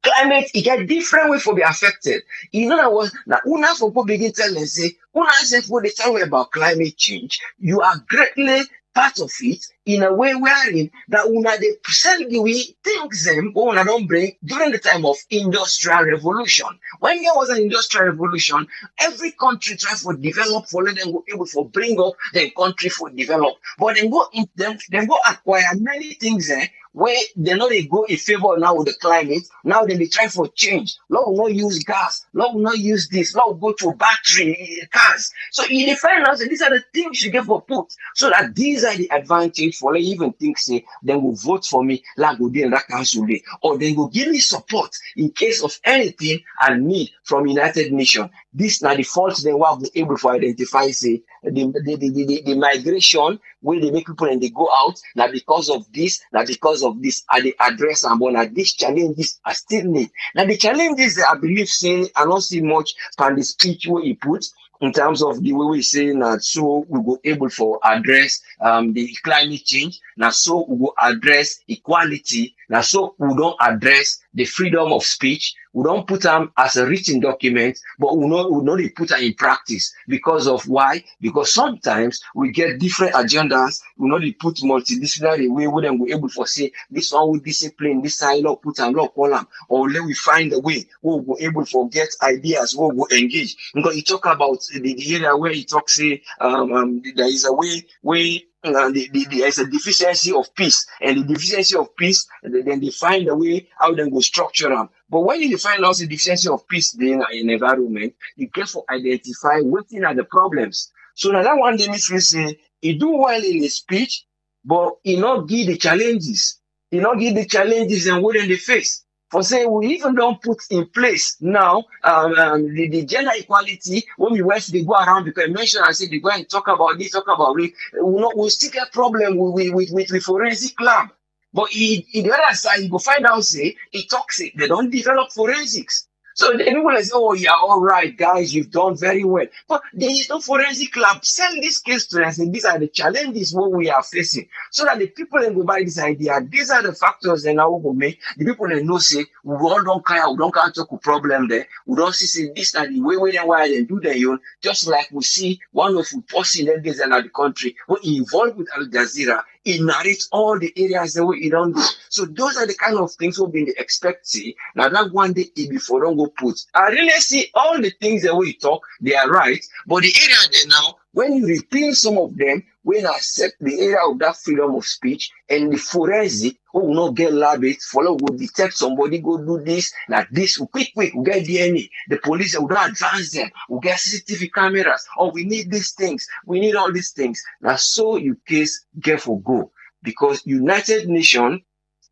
Climate, it get different way for be affected. In other words, now una for people begin tell and say, una say for the tell about climate change, you are greatly part of it in a way wherein that una they send the way things them una don't bring during the time of industrial revolution. When there was an industrial revolution, every country try for develop for let them go able for bring up their country for develop. But then go in them go acquire many things where they know they go in favor now with the climate. Now then they try for change. Law will not use gas. Law will not use this. Law will go to battery cars. So you define now say these are the things you get for put. So that these are the advantage for like even think say then will vote for me like go in that council day. Or then go give me support in case of anything I need from United Nations. This now the fault then will be able to identify say the migration where they make people and they go out now because of this, now because of this, at the address and one at these challenges are still need. Now the challenges I believe say I don't see much from the speech where he put in terms of the way we say that so we go able for address the climate change, now so we go address equality, now so we don't address the freedom of speech. We don't put them as a written document, but we know they put them in practice. Because of why? Because sometimes we get different agendas. We know they put multidisciplinary way where them we able to say this one with discipline, this side law put them law column, or let we find a way where we able to get ideas where we engage. Because you talk about the area where you talk say there is a way where there is a deficiency of peace, and the deficiency of peace, then they find a way how they go structure them. But when you define also the deficiency of peace in an environment, you get to identify what are the problems. So now that one they feel say he do well in his speech, but he not give the challenges. He not give the challenges and what in the face. For say we even don't put in place now the gender equality when we went they go around because I mentioned I said they go and talk about this, talk about it. We'll still get problem with forensic lab. But in the other side, you go find out say it talks it they don't develop forensics. So the people say, oh yeah, all right, guys, you've done very well. But there is no forensic lab. Send this case to us, and these are the challenges what we are facing. So that the people that go buy this idea, these are the factors that now will make the people that know say we all don't care, we don't care talk a problem there. We don't see say this and the way they why they do their own, just like we see one of the person that is in the country who involved with Al Jazeera. It narrates all the areas that we don't do. So those are the kind of things we've been expecting. Now that one day before don't go put. I really see all the things that we talk, they are right. But the area there now, when you repeal some of them, when I accept the area of that freedom of speech and the forensic, who will not get labbed, follow will detect somebody, go do this, like this, quick, we get DNA. The police will not advance them, we'll get CCTV cameras. Oh, we need these things, we need all these things. Now, so you case get for go. Because United Nations,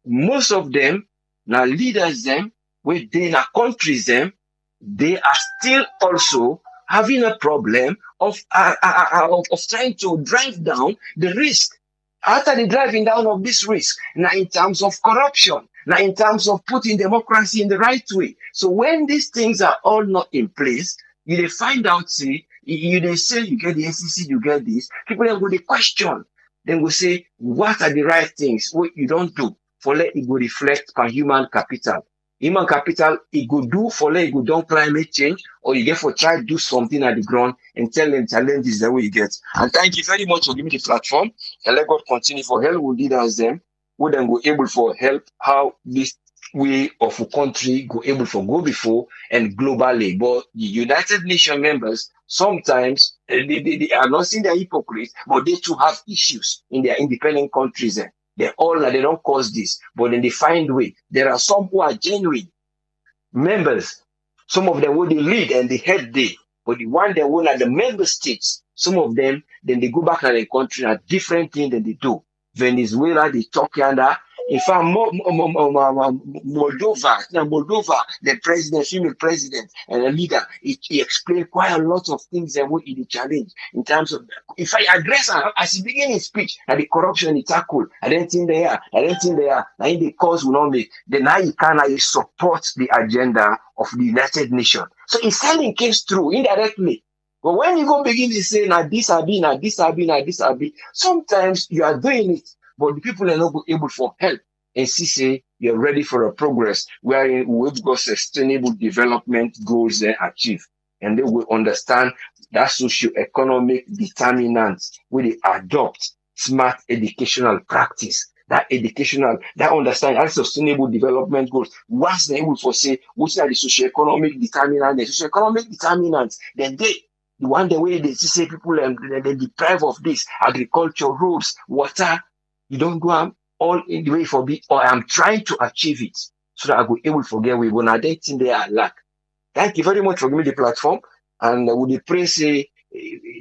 most of them, now leaders them, where they now countries them, they are still also having a problem of trying to drive down the risk. After the driving down of this risk, now in terms of corruption, now in terms of putting democracy in the right way. So when these things are all not in place, you they find out, see, they say you get the NCC, you get this. People then go they question. Then go say, what are the right things? What you don't do for let it go reflect on human capital. Human capital, it go do for let it go down climate change, or you get for try to do something at the ground and tell them challenges the way you get. And thank you very much for giving me the platform. And let God continue for help will lead us them, who then go able for help how this way of a country go able for go before and globally. But the United Nations members sometimes they are not saying they're hypocrites, but they too have issues in their independent countries. They all they don't cause this, but then they find way. There are some who are genuine members. Some of them will they lead and they head day, but the one that will at the member states, some of them then they go back to their country at different things than they do. Venezuela, they talk yonder. In fact, Moldova, the president, female president, and a leader, he explained quite a lot of things that were in the challenge in terms of. If I address as he began his speech, and the corruption he tackled, I don't think they are, now in the cause will not make. Then now he can support the agenda of the United Nations. So he's selling case through indirectly. But when you go begin to say, now this I be, now this I be, now this I be, sometimes you are doing it, but the people are not able for help and see say you're ready for a progress wherein we've got sustainable development goals they achieve. And they will understand that socio-economic determinants will they adopt smart educational practice, that educational, that understanding, that sustainable development goals. Once they're able to say, which are the socioeconomic determinants, then the one the way they say people they deprive of this agriculture, roads, water, you don't go all in the way for me, or I'm trying to achieve it so that I will able to forget we when I think they are lack. Thank you very much for giving me the platform. And with the praise, the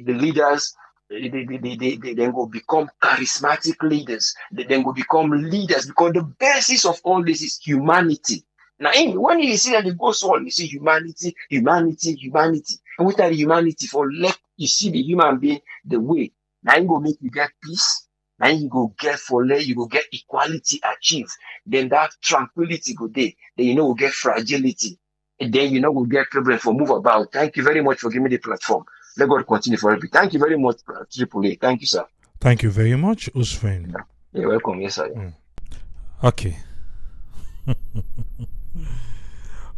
leaders, they then go become charismatic leaders. They then go become leaders because the basis of all this is humanity. Now, when you see that it goes on, you see humanity, humanity, humanity. And with that humanity, for let you see the human being the way. Now you go make you get peace. Now you go get for you go get equality achieved. Then that tranquility go there. Then you know we'll get fragility. And then you know we'll get problem for move about. Thank you very much for giving me the platform. Let God continue for everything. Thank you very much, Triple A. Thank you, sir. Thank you very much, Usman. You're welcome. Yes, sir. Okay.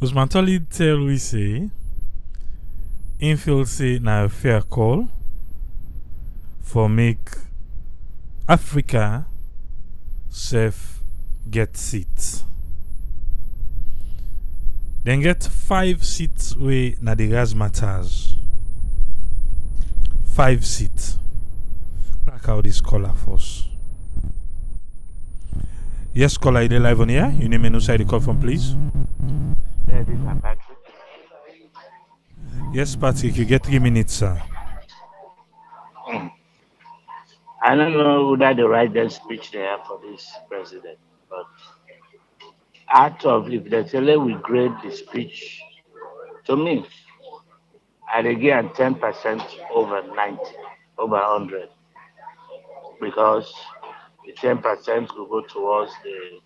Usman Tolly tell we say, infield say na a fair call for make Africa self get seats. Then get 5 seats way na the razzmatazz. 5 seats. Like how this caller first. Yes, caller, you live on here. You name and side the call from, please. Yeah, this is Patrick. Yes, Patrick, you get 3 minutes, sir. I don't know whether the right speech they have for this president, but out of if they tell we grade the speech, to me, I'd give 10% over 90, over 100, because the 10% will go towards the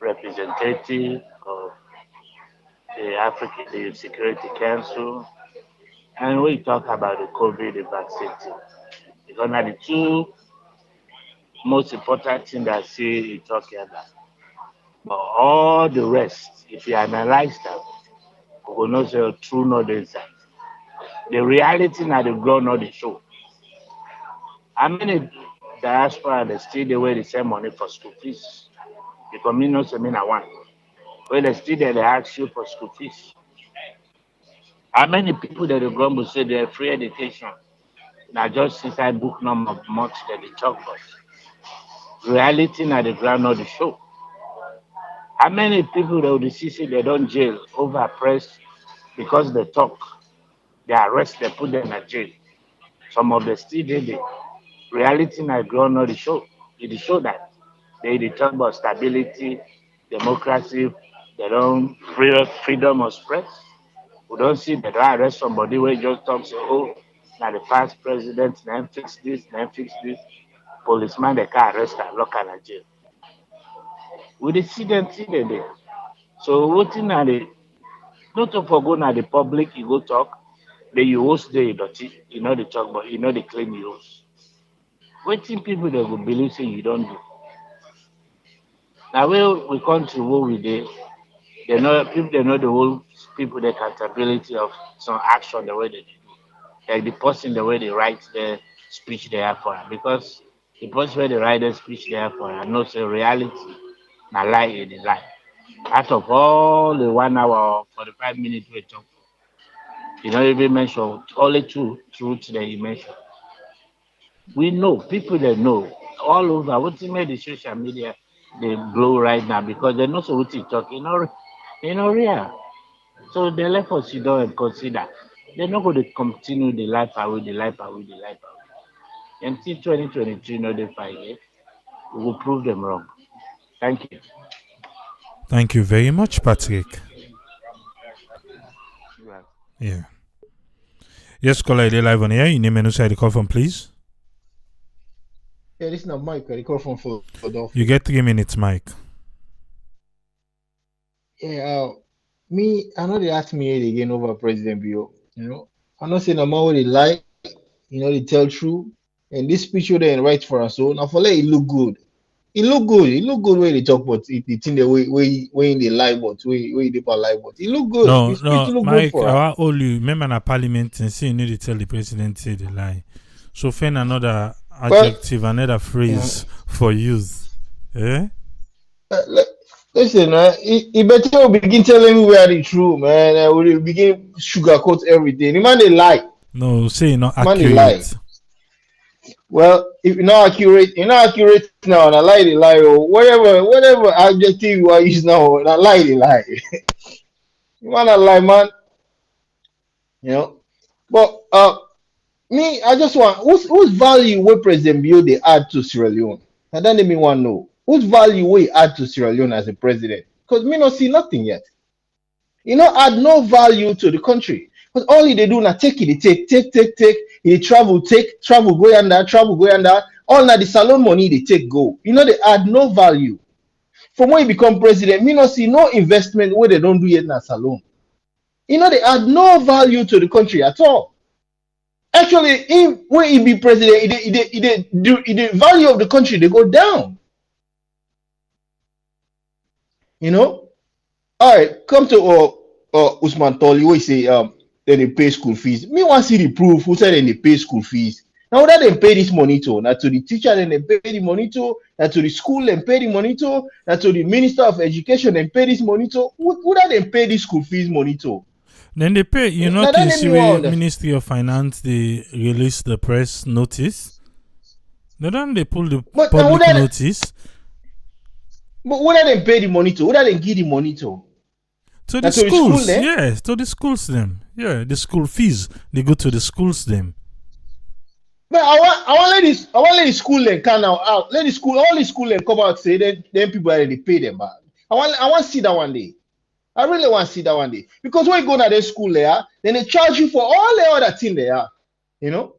representative of the African the Security Council, and we talk about the COVID vaccine, because now the two most important thing that see you talking about. But all the rest, if you analyze them, we will not say true not inside. The reality now the ground not the show. How many diaspora they still the way they send money for school fees? Because me no say me na one. When they still they ask you for school fees. How many people that the ground will say they're free education? Now just inside book number much that they talk about. Reality now the ground not the show. How many people that will see they don't jail over press because they talk, they arrest, they put them in jail. Some of the still did it. Reality now grown not the show. It show that they talk about stability, democracy, their own freedom of press. We don't see that I arrest somebody where just talk say, oh, now the past president, then fix this, then fix this. Policeman they can arrest and lock in jail. We dey see them till they there. So what in the not to forgo now the public you go talk, then you host the dirty, you know the talk, but you know the claim you host. Waiting people that will believe say you don't do. Now when we come to what we did, they know people they know the whole people the accountability of some action the way they do. Like the person the way they write the speech they have for her. Because the person where they write the speech they have for her knows the reality, na lie is the lie. Out of all the 1 hour or 45 minutes we talk, you don't even mention only two truths that you mentioned. We know people that know all over what made the social media they blow right now because they know so what you talk, real. So they left us you don't consider. They're not going to continue the life away, the life away, the life away. Until 2023, no they fight it. We will prove them wrong. Thank you. Thank you very much, Patrick. Yeah. Yes, caller, they live on here. You name and side the call from, please. Yeah, this is not Mike. I call from Philadelphia. You get 3 minutes, Mike. Yeah, I know they ask me again over President Bio. I know say no more they lie, they tell true. And this picture they write for us, so now for let it look good. It look good when they talk about it. The thing the way in the lie, but way they lie, but it look good. No, This speech look Mike, good for us. I will you remember na parliament and say you need to tell the president say the lie. So find another adjective, another uh, phrase for youth. Eh? listen, he better begin telling me where the true, man. We will begin sugarcoat everything. The man they lie. No, say not Man they lie. accurate. Well, if you're not accurate now, and I lie the lie, or whatever adjective you are using now, and I lie the lie. You man a lie, man. You know. But me, I just want whose value will President Bio they add to Sierra Leone? And then me want to know whose value will he add to Sierra Leone as a president? Because me not see nothing yet. You know, add no value to the country. Because all they do now take it, they take. They travel, go yonder, travel, go yonder. All now the salon money they take go. You know, they add no value. From when he become president, me not see no investment where they don't do it in a salon. You know, they add no value to the country at all. Actually, when he be president, the value of the country they go down. You know. All right, come to Usman Toli. We say then they pay school fees. Me want see the proof who said then they pay school fees. Now that they pay this money to, not to the teacher then they pay the money to, not to the school and pay the money to, not to the minister of education and pay this money to. Who that they pay this school fees money to? Then they pay, Now that notice name me where wonder. Ministry of Finance they release the press notice. They pull the But now public notice who that they pay the money to? Who that they give the money to? to Now the to the school schools. then? Yes, to the schools them. Yeah, the school fees they go to the schools them. But I want let the school then come out. Let the school all the school then come out say then people already pay them back. I want to see that one day. I really want to see that one day. Because when you go to the school there, then they charge you for all the other thing there. You know?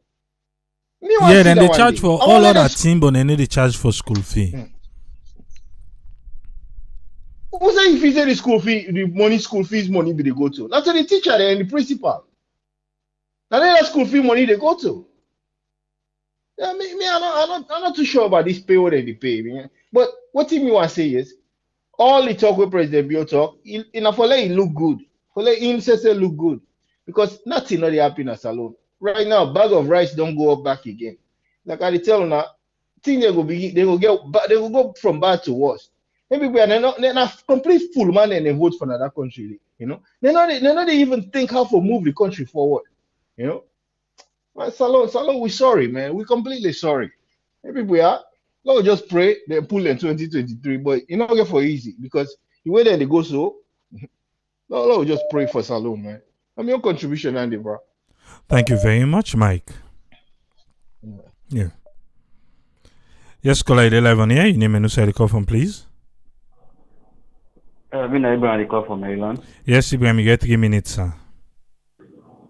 Me want Yeah, to see then that they one charge day. for I all want let other them team, but then they charge for school fee. who say if you say the school fee, the money school fees money be they go to? That's the teacher and the principal. Now that school fee money they go to. Yeah, I'm not too sure about this pay what they pay. Man. But what thing me want to say is all the talk with President Bio talk, in for let it look good. For let him say look good. Because nothing not happen at salon. Right now, bag of rice don't go up back again. Like I tell you now, thing they will go from bad to worse. Maybe they're not complete fool man and they vote for another country. You know, they not even think how to move the country forward. You know, man, salon, we sorry, man. We completely sorry. Maybe we are. Lord just pray, then pull in 2023. But you know, get for easy because the way that they go so, Lord just pray for Salon, man. I mean, your contribution, Andy, bro. Thank you very much, Mike. Yeah. Yes, caller, live on here. Your name and who the call from, please. Been Ibrahim, the call from Maryland. Yes, Ibrahim, you get 3 minutes, sir.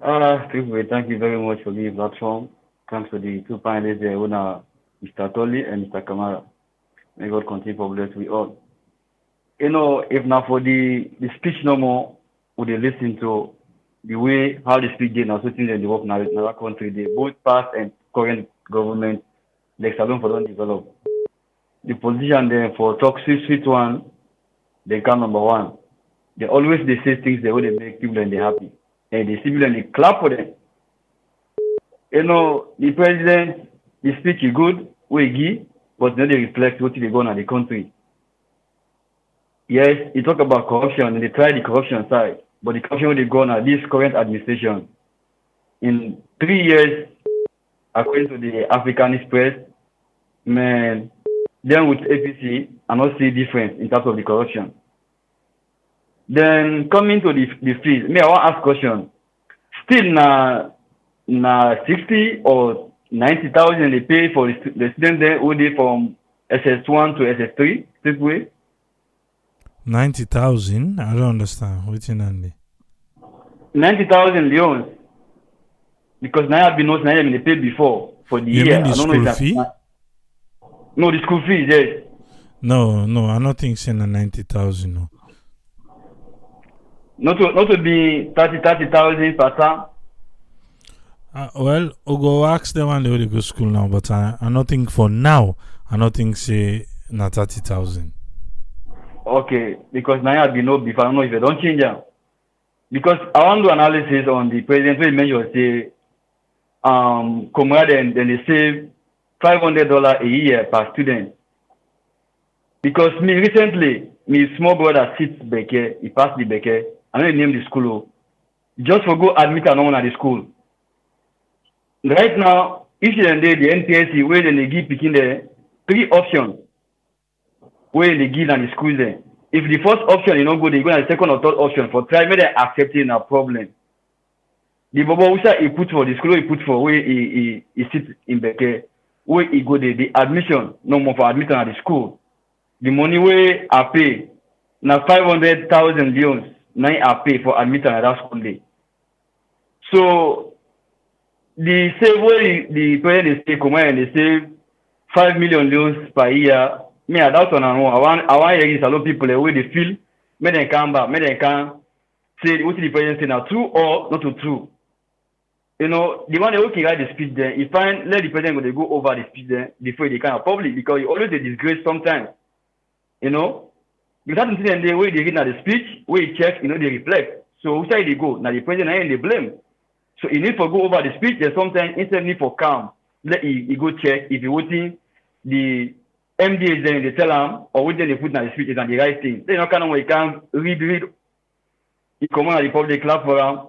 Thank you very much for the platform. Thanks to the two panelists there, Mr. Tolly and Mr. Kamara. May God continue to bless we all. You know, if not for the speech no more, would they listen to the way how the speech did now, so things in the work in our country, the both past and current government, the salon for don't develop. The position there for talk sweet one, they come number one. They always they say things that would make people and they happy. And they see people and they clap for them. You know, the president, the speech is good, we give, but then they reflect what they go on in the country. Yes, he talk about corruption and they try the corruption side, but the corruption they go on this current administration. In 3 years, according to the Africanist press, man, then with APC, I not see difference in terms of the corruption. Then coming to the fees, me I want to ask question. Still na 60 or 90,000 they pay for the student there who they from SS1 to SS3 this way. 90,000? I don't understand. What's in Andy? 90,000 Leones. Because now I've been noticing now they paid before for the You year. mean the I don't know school if fee? no, the school fees, yes. No, I don't think it's 90,000. No. Not to be 30,000 per term. Well, I'll go ask them when they will go to school now, but I don't think for now, I don't think say na 30,000. Okay, because now I've been know before. I don't know if they don't change them. Because I want to do analysis on the president. We mentioned say, comrade and then they save $500 a year per student. Because me recently, me small brother sits Beke, he passed the Beke, I don't name the school. Just for go admit another at the school. Right now, if you the NTSC where they give picking the three options where they give and the school there. If the first option you not go, they go to the second or third option for try make them accepting a problem. The Bobo Usa he put for the school he put for where he sit in Beke, where he go the admission, no more for admission at the school. The money where I pay now 500,000 leons now I pay for admission at that school day. So the same way the president they say come and they say 5 million leons per year. Me I doubt on I want hear a lot of people the way they feel, make them come back, make them can say what the president say now true or not true. You know, the one that can write the speech there, if I let the president go over the speech there before they kind of public because he always a disgrace sometimes. You know, because that incident the way they read now the speech, where he check, you know, they reflect. So which side they go? Now the president and they blame. So he need to go over the speech. There's sometimes instead need for calm. Let he go check if he voting the MDA then they tell him or what they put in the speech is on the right thing. They not kind of he can read. He come on the public clap for him.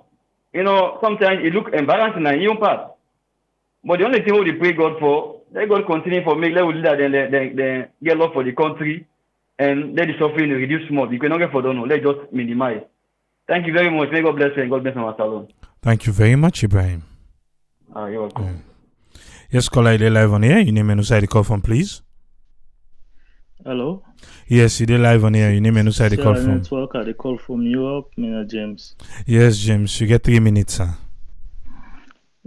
You know, sometimes it look embarrassing in your part. But the only thing we pray God for, let God continue for make let we leader then get love for the country and let the suffering reduce more. You cannot get for don't know. Let's just minimize. Thank you very much. May God bless you and God bless our salon. Thank you very much, Ibrahim. You're welcome. Yes, caller, you live on air. Your name and who the call from, please. Hello. Yes, you did live on air. Your name and who the call from. Network, I call from Europe, James. Yes, James. You get 3 minutes, sir.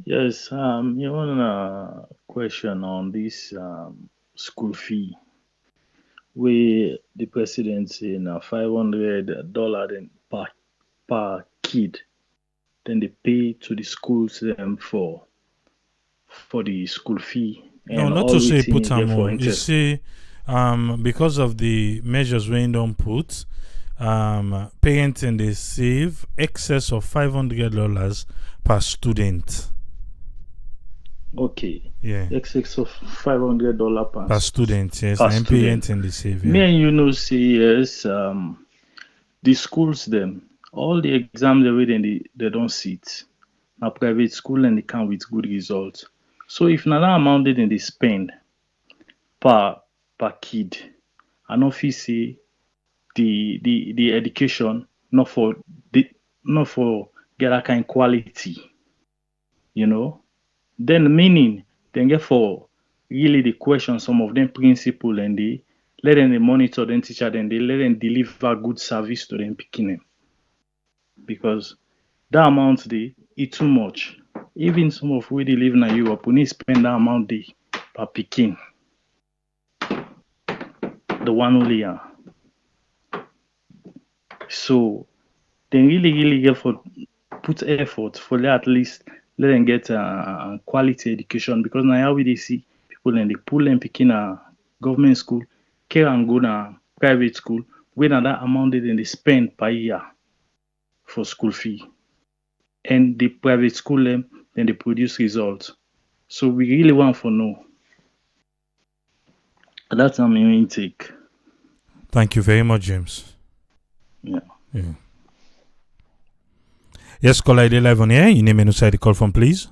Yes. You want a question on this school fee, where the president say now $500 then per kid. Then they pay to the schools for the school fee. No, not to say put more. You see, because of the measures we don't put, parents and they save excess of $500 per student. Okay. Yeah. Excess of $500 per student. Yes, and parents and they save. Yeah. Me and you know say yes. The schools them. All the exams they don't sit. Now private school and they come with good results. So if na that amount they spend per kid, I know if you say the education not for get that kind of quality, you know, then meaning then get for really the question some of them principal and they let them monitor them teacher then they let them deliver good service to them picking them. Because that amount it's too much. Even some of where they live in Europe, we need to spend that amount per picking. The one only So they really get for put effort for at least let them get a quality education because now how we they see people and they pull them picking a government school, care and go to private school, where that amount they spend per year for school fee. And the private school then they produce results. So we really want to know. That's our main intake. Thank you very much, James. Yeah. Yes, caller, they live on air. Your name and who the call from, please.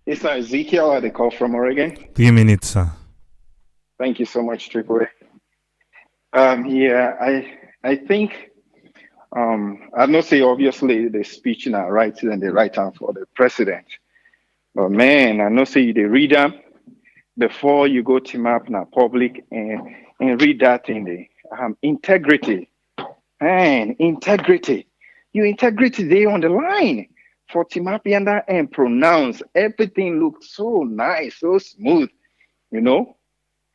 It's Ezekiel at the call from Oregon. 3 minutes, sir. Thank you so much, Triple A. I think I not say obviously the speech now right and the right hand for the president. But man, I not say they read them before you go team up now public and read that in the integrity. Man, integrity. Your integrity there on the line for team up and pronounce. Everything looks so nice, so smooth, you know.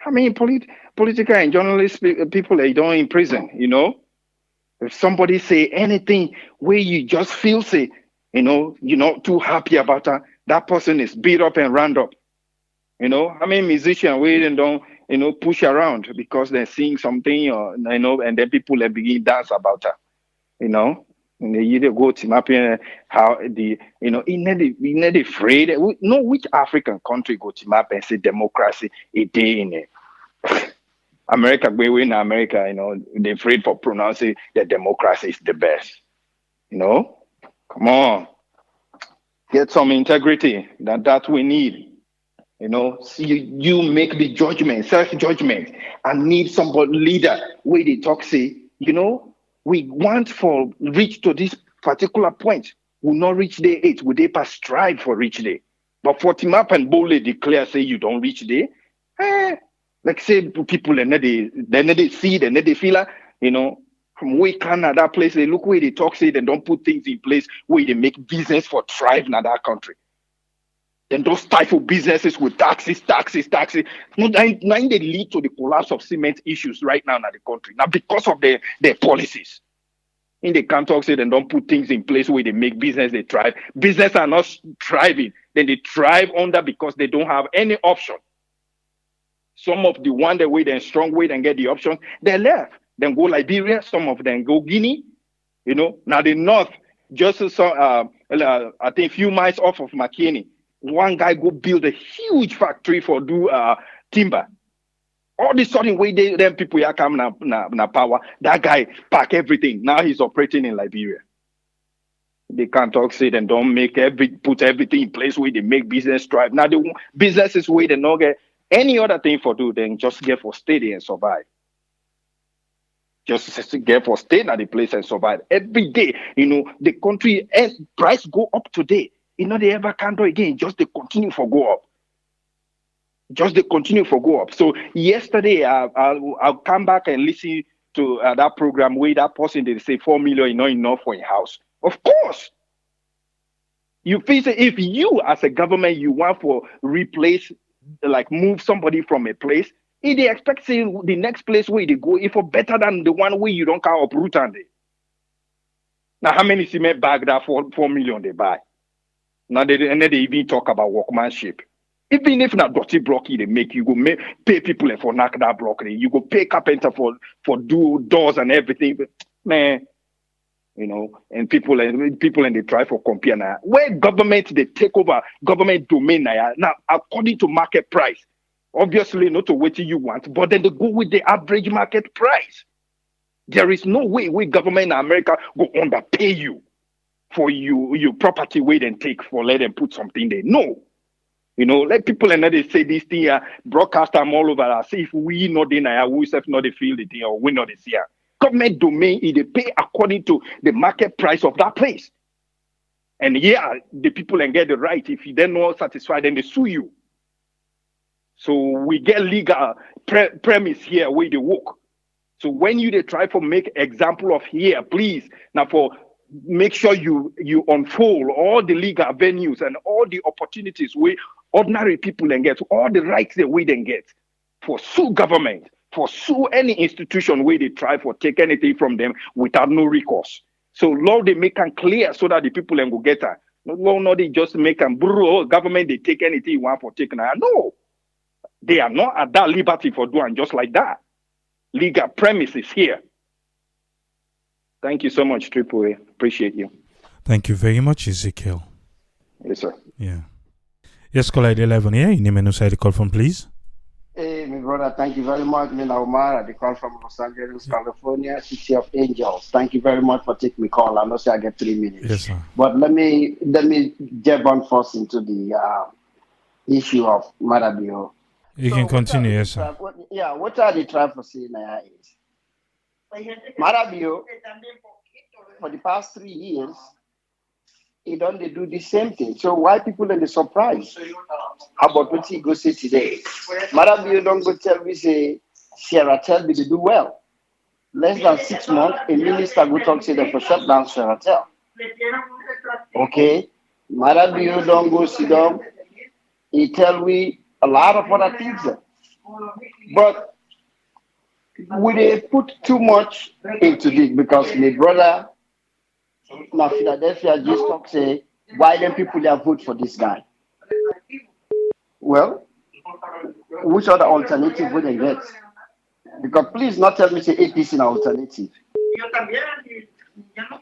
I mean, political and journalist people they don't in prison, you know. If somebody say anything where you just feel say, you know, you're not too happy about that person is beat up and round up. You know, I mean, musicians we don't, you know, push around because they're seeing something or you know, and then people begin dance about her. You know, You go to map how the in the afraid. No, which African country go to map and say democracy a day in it. America, we in America, they're afraid for pronouncing that democracy is the best. Come on, get some integrity. That we need. See, you make the judgment, self-judgment, and need somebody leader where they talk say, we want for reach to this particular point. Will not reach day 8. Will they pass strive for reach day? But for Timap and boldly declare say you don't reach day, like say people and they see they feel from where Canada place they look where they talk say they don't put things in place where they make business for thrive in that country. Then those stifle businesses with taxes. No, now they lead to the collapse of cement issues right now in the country. Now, because of their policies. In the canton say they don't put things in place where they make business, they thrive. Business are not thriving. Then they thrive under because they don't have any option. Some of the one that way, then strong way, then get the option, they left. Then go Liberia, some of them go Guinea. Now the north, just I think a few miles off of McKinney. One guy go build a huge factory for do timber. All the sudden way them people are coming na power. That guy pack everything. Now he's operating in Liberia. They can't talk say then don't put everything in place where they make business thrive. Now the businesses where they not get any other thing for do, then just get for stay and survive. Just get for stay at the place and survive. Every day, the country price go up today. They ever can't do again. Just they continue for go up. So yesterday, I'll come back and listen to that program where that person they say 4 million is not enough for a house. Of course, you feel say if you as a government you want for replace like move somebody from a place, if they expect say the next place where they go if for better than the one where you don't can uproot and they. Now how many cement bag that 4 million they buy? Now they even talk about workmanship. Even if not dirty block they make, you go pay people for knock that block. You go pay carpenter for do doors and everything. But, man, and people and they try for compare now. Where government they take over government domain now according to market price. Obviously not to what you want, but then they go with the average market price. There is no way government in America go underpay you for your property wait and take for let them put something there. No. Let people and they say this thing broadcast them all over. See if we not deny we self not the feel the thing or we not the see. Government domain is they pay according to the market price of that place. And the people and get the right. If you then not satisfied, then they sue you. So we get legal premise here where they work. So when they try for make example of here, please now for make sure you unfold all the legal avenues and all the opportunities where ordinary people then get, all the rights that we then get for sue government, for sue any institution where they try for take anything from them without no recourse. So law they make them clear so that the people then go get her. No, they just make them government they take anything you want for taking her. No, they are not at that liberty for doing just like that. Legal premise is here. Thank you so much, Triple A. Appreciate you. Thank you very much, Ezekiel. Yes, sir. Yeah. Yes, caller 11 here. You name and side the call from, please. Hey, my brother, thank you very much. Me Omar, the call from Los Angeles, California, City of Angels. Thank you very much for taking my call. I know say I get 3 minutes. Yes, sir. But let me jump on first into the issue of Marabio. You can continue, yes, sir. What are they trying to say now is Marabio, for the past 3 years, he don't they do the same thing. So why people are they surprised about what he go say today? Marabio don't go tell me say Sierra tell me they do well. Less than 6 months, a minister go talk say they for shut down Sierra tell. Okay, Marabio don't go sit down. He tell me a lot of other things, but we they put too much into this because my brother now Philadelphia just talk say why them people they vote for this guy. Well, which other alternative would they get? Because please not tell me say APC an alternative.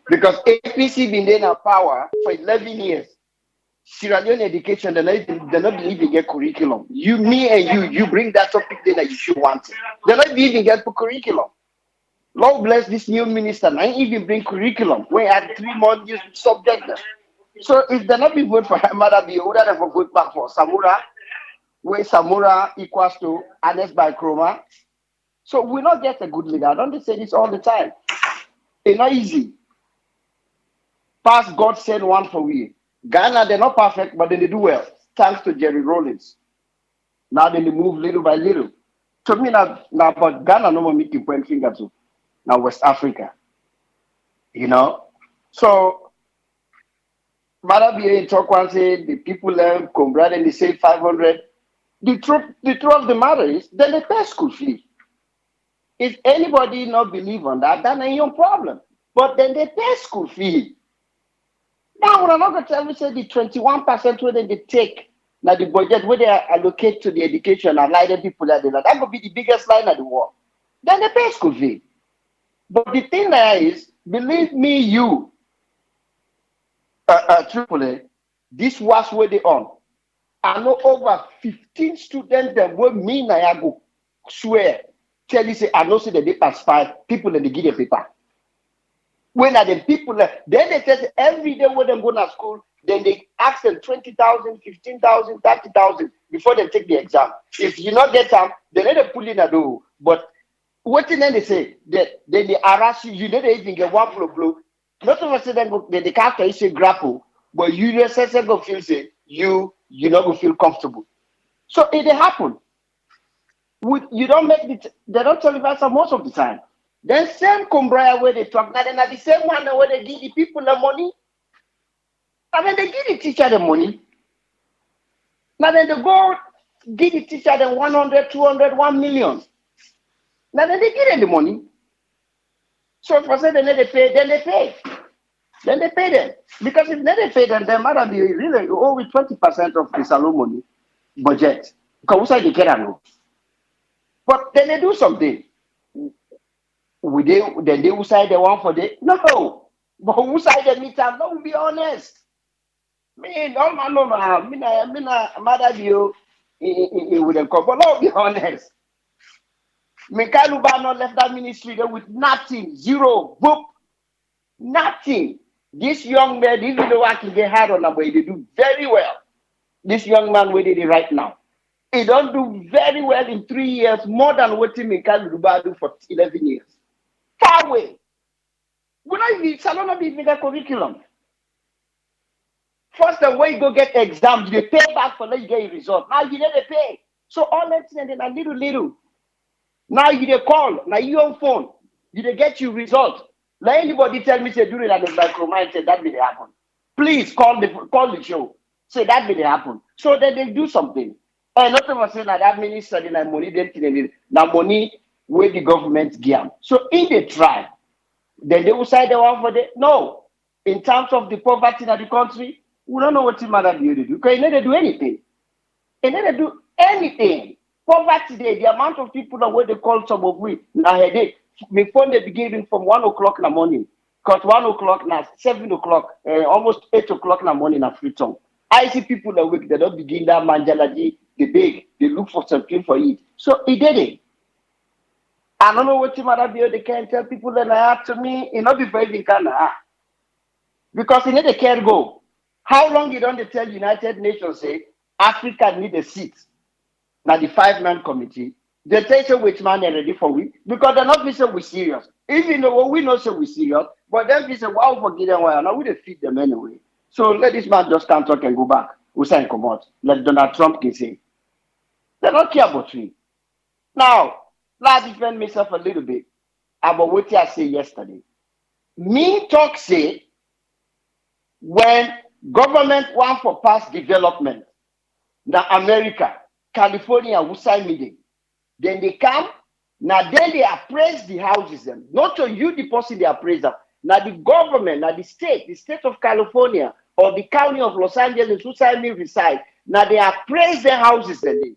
Because APC been there in power for 11 years. Sierra Leone education, they're not even get curriculum. You, me, and you bring that topic there that you should want it. They're not even get curriculum. Lord bless this new minister. Now even bring curriculum. We had 3 more new subjects. So if they're not be vote for Hamada, be would have vote back for Samura, where Samura equals to Anes by Chroma. So we not get a good leader. I don't say this all the time. It's not easy. Past God sent one for we. Ghana, they're not perfect, but then they do well. Thanks to Jerry Rollins. Now they move little by little. To me, now but Ghana no more making point finger to now West Africa. You know? So Marabi talk one say the people learn Combra and they say 500. The truth of the matter is then they pay school fee. If anybody not believe on that, then ain't your problem. But then they pay school fee. Now, we're not going to tell me say the 21% where they take now the budget where they allocate to the education and lie the people that they like. That would be the biggest line of the war. Then they pay school fee. But the thing there is, believe me, you, AAA, this was where they on. I know over 15 students that were me and I go swear, tell you say, I know say that they pass 5 people and they give a paper. When are the people then they test every day when they go to school, then they ask them 20,000, 15,000, 30,000 before they take the exam. If you not get them, they let them pull in a door. But what then they say that then they harass you, you don't even get one blow. Not of us say then they can't say grapple, but you just say go feel say you not go feel comfortable. So it happen. You don't make it, they don't tell you that most of the time. Then same Cumbria where they talk, now they're the same one where they give the people the money. I mean, they give the teacher the money. Now then they go give the teacher the 100, 200, 1 million. Now then they give them the money. So if I say they need to pay, then they pay. Then they pay them. Because if they pay them, they might be really owe with 20% of the salon money budget. Because we say they can't know. But then they do something. Then they who side the one for the no, but who side the meet time? No, be honest. Me, no man, no man. Me na mother you. It wouldn't come. But no, be honest. Me Kaluba not left that ministry there with nothing, zero, boop, nothing. This young man, even though I can get hard on them, but they do very well. This young man, where did he right now? He don't do very well in 3 years, more than what me Kaluba do for 11 years. Far away. We not even salon not even get curriculum. First, the way you go get exams, you pay back for let you get a result. Now you never pay. So all that and then a little. Now you dey call, now you on phone, you dey get your result. Let anybody tell me say do it at the micromine, say that will happen. Please call the show. Say that will happen. So that they do something. And not of us say that minister in money, then money where the government give. So in the try, then they will say the one for the no. In terms of the poverty in the country, we don't know what matter do. Because you never do anything. You never do anything. Poverty day, the amount of people that where they call some of we now headache. Before they begin from 1 o'clock in the morning. Because 1 o'clock now, 7 o'clock, almost 8 o'clock in the morning at Freetown. I see people that wake, they don't begin that manjalaji, they beg, they look for something for it. So he did it. I don't know what they can tell people that I have to me, it not be very kind of because he need a care go. How long you don't tell United Nations say Africa need a seat? Now the 5-man committee, they tell you which man they're ready for we because they're not saying we serious. Even though we know say we serious, but then we say wow forgive them why now we defeat them anyway. So let this man just come talk and go back. We say come out. Like Donald Trump can say. They don't care about me. Now, let's defend myself a little bit about what I said yesterday. Me talk say when government want for past development, now America, California will sign meeting. Then they come, now then they appraise the houses them. Not to you the person they appraise them. Now the government, now the state of California or the county of Los Angeles who sign me reside, now they appraise their houses then.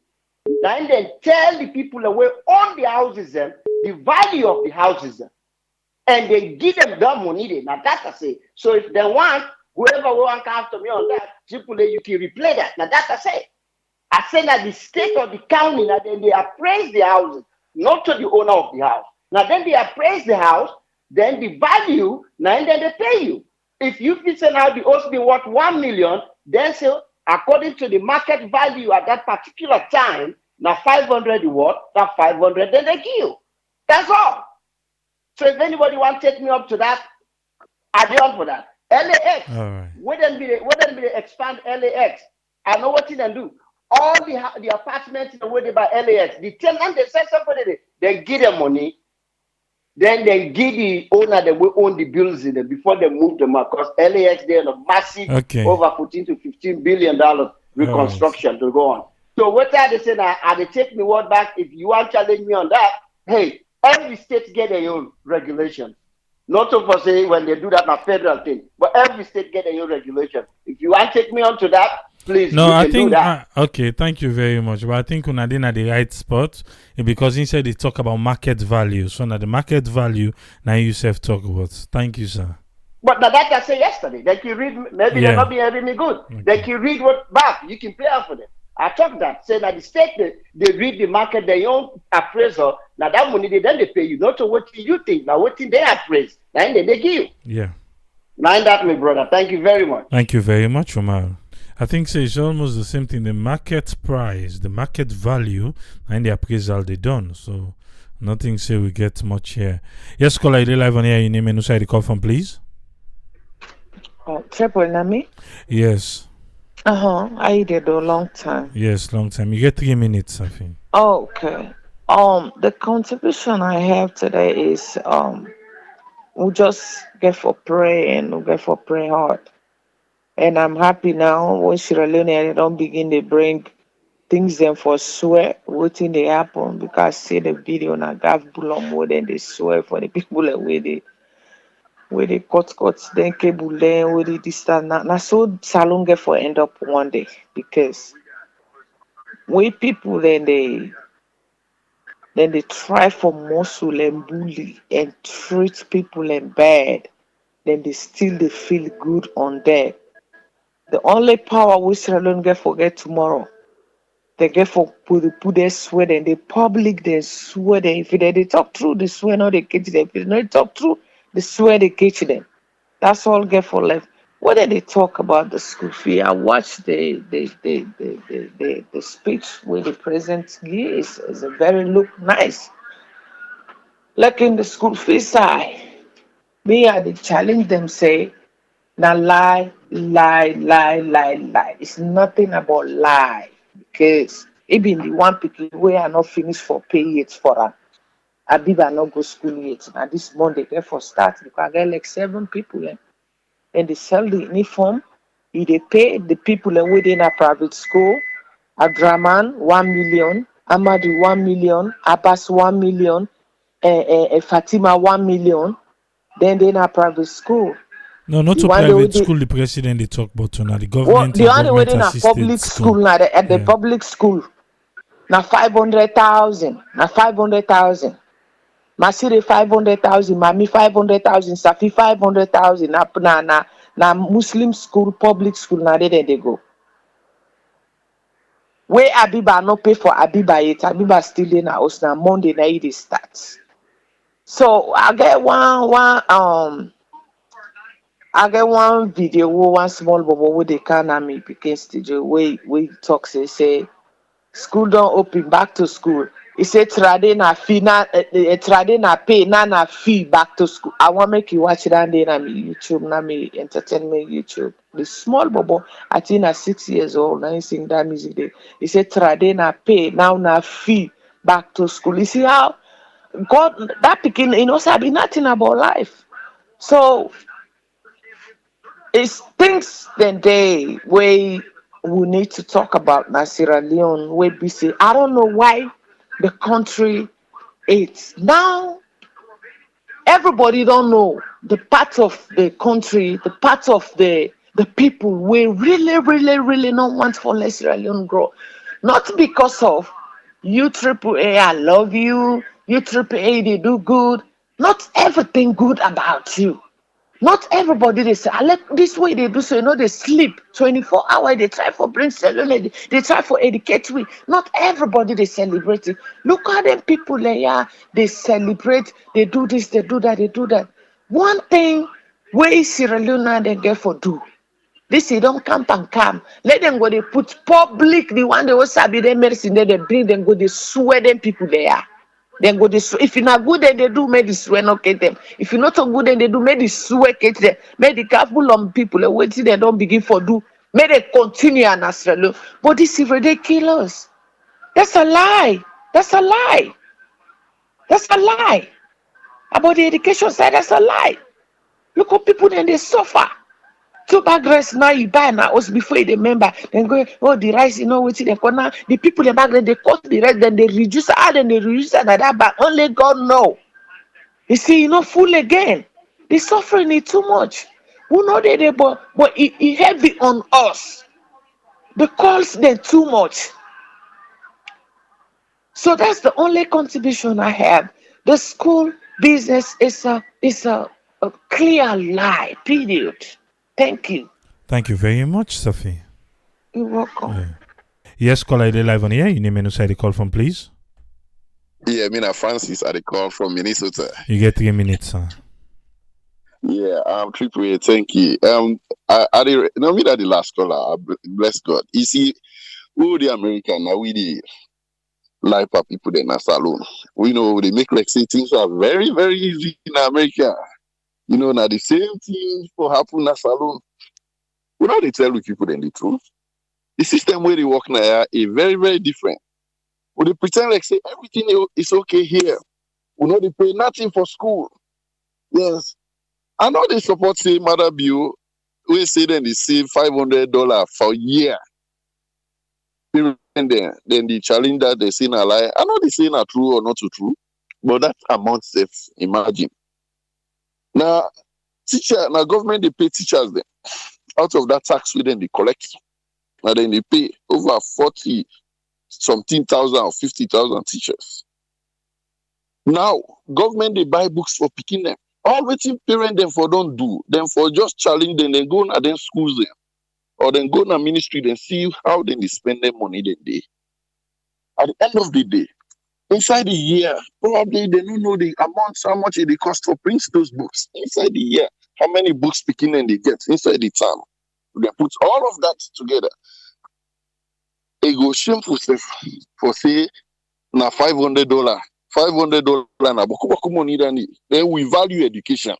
Then tell the people that will own the houses them, the value of the houses them. and they give them that money. Now that's I say. So if they want, whoever want to come after me on that, simply you can replay that. Now that's I say. I say that the state or the county, now then they appraise the houses, not to the owner of the house. Now then they appraise the house, then the value, now and then they pay you. If you send out the house be worth 1 million, then say according to the market value at that particular time, now 500 you what, that 500 then they give you. That's all. So if anybody want to take me up to that, I be on for that. LAX, All right. wouldn't be expand LAX. I know what you can do. All the apartments where they by LAX, the tenant they sell somebody they give them money, then they give the owner that will own the buildings before they move them out. Because LAX they're in a massive Okay. over 14 to $15 billion All right. reconstruction to go on. So what are they saying? Are they take me word back? If you want to challenge me on that, hey, every state get their own regulations. Not to for say when they do that a federal thing, but every state get their own regulation. If you want to take me on to that, please No, you I can do think that. okay. Thank you very much. But I think we're not in at the right spot because instead they talk about market value. So now the market value now you self talk about. Thank you, sir. But now that I said yesterday, they can read. Maybe they're Yeah. not being hearing me good. They Okay. can read what back. You can pay out for them. I talk that. Say that the state they read the market, their own appraisal. Now that money then they pay you. Not to what you think. Now what they appraise. Now then they give you. Yeah. Mind that, my brother. Thank you very much. Thank you very much, Omar. I think so it's almost the same thing. The market price, the market value, and the appraisal they done. So nothing say we get much here. Yes, caller, you dey live on here. Your name and who side you call from, please. Triple Nami. Yes. I did a long time. Yes, long time. You get 3 minutes, I think. Okay. The contribution I have today is we just get for pray and we get for pray hard. And I'm happy now when Sierra Leone they don't begin to bring things them for swear waiting they happen because see the video na gave bull more than they swear for the people that where they cut then cable then where they distance now so salon get for end up one day because we people then they try for muscle and bully and treat people and bad then they still they feel good on that. The only power we Sierra get forget tomorrow. They get for put their sweat and the public they swear them. If they talk through the swear no they catch them. If they not talk through the swear they catch them. That's all get for left. What did they talk about the school fee? I watched the speech where the president gives is a very look nice. Like in the school fee side, me I they challenge them say now lie, lie, lie, lie, lie. It's nothing about lie because even the one people where are not finished for pay yet for her. Abiba not go school yet. Now this Monday therefore start because I get like 7 people and they sell the uniform. They pay the people within a private school. Adraman 1 million, Amadu 1 million, Abbas 1 million, Fatima 1 million. Then they in a private school. No, not The to one private they school, the president they talk about now. The well, government the and only way government in a assisted public school school. now at the Yeah. public school now 500,000 now 500,000. Masiri 500,000, Mami 500,000, Safi 500,000. Na Muslim school, public school. Now they go. Where Abiba no pay for Abiba yet. Abiba still in house now. Monday night it starts. So I get one video one small bobo where they can me pikin studio we talk say school don't open back to school. He said trade na fee trade na pay na fee back to school. I want make you watch it and then me YouTube na me entertainment YouTube. The small bobo I think at 6 years old now he sing that music there. He said trade na pay now na fee back to school. You see how God that picking sabi nothing about life. So it's things that they we need to talk about na Sierra Leone where BC. I don't know why the country it's now everybody don't know the part of the country, the part of the people we really don't want for let Sierra Leone grow. Not because of you triple A, I love you, you triple A they do good. Not everything good about you. Not everybody they say, I like this way they do so, they sleep 24 hours, they try for bring cellular, they try for educate we. Not everybody they celebrate it. Look at them people there, yeah, they celebrate, they do this, they do that, they do that. One thing where Sierra Leone they get for do. This they don't camp and come. Let them go, they put public, the one they was sabi their medicine, then they bring them, go, they swear them people there. Then go this. If you're not good, then they do make the swear not get them. If you're not so good, then they do make the swear get them. Make the careful on people. Wait till they don't begin for do. May they continue and astral. But this is ridiculous. That's a lie. That's a lie. That's a lie. About the education side, that's a lie. Look how people then they suffer. Two bag rice now you buy now us before you remember. Then go, oh the rice, waiting they now. The people in back then they cut the rice, then they reduce it, then they reduce it that bag. Only God know. You see, full again. The suffering is too much. We know that, but it heavy on us. The calls them too much. So that's the only contribution I have. The school business is a clear lie. Period. Thank you. Thank you very much, Sophie. You're welcome. Yeah. Yes, caller, they live on here. You name and who the call from, please. Yeah, Francis at the call from Minnesota. You get 3 minutes, sir. Yeah, Triple A, thank you. Me that the last caller, bless God. You see, who the American now we the life of people in a salon. We know they make like say things are very, very easy in America. Now the same thing for happen in a salon. We know they tell people then the truth. The system where they work now is very, very different. We they pretend like say everything is okay here. We know they pay nothing for school. Yes. I know they support say Mother Bill. We say then they save $500 for a year. Then the challenge that they say na lie. I know they say na true or not too true, but that amount safe. Imagine. Now government they pay teachers then out of that tax we then they collect. And then they pay over 40 something thousand or 50,000 teachers. Now, government they buy books for picking them. All waiting parent them for don't do. Them for just challenge them, then go and then schools them. Or then go to ministry, then see how they spend their money that day. At the end of the day, inside the year, probably they don't know the amount, how much it cost for print those books. Inside the year, how many books picking them they get inside the term. They put all of that together. It go shameful for say na $500. $500 na boku money than then we value education.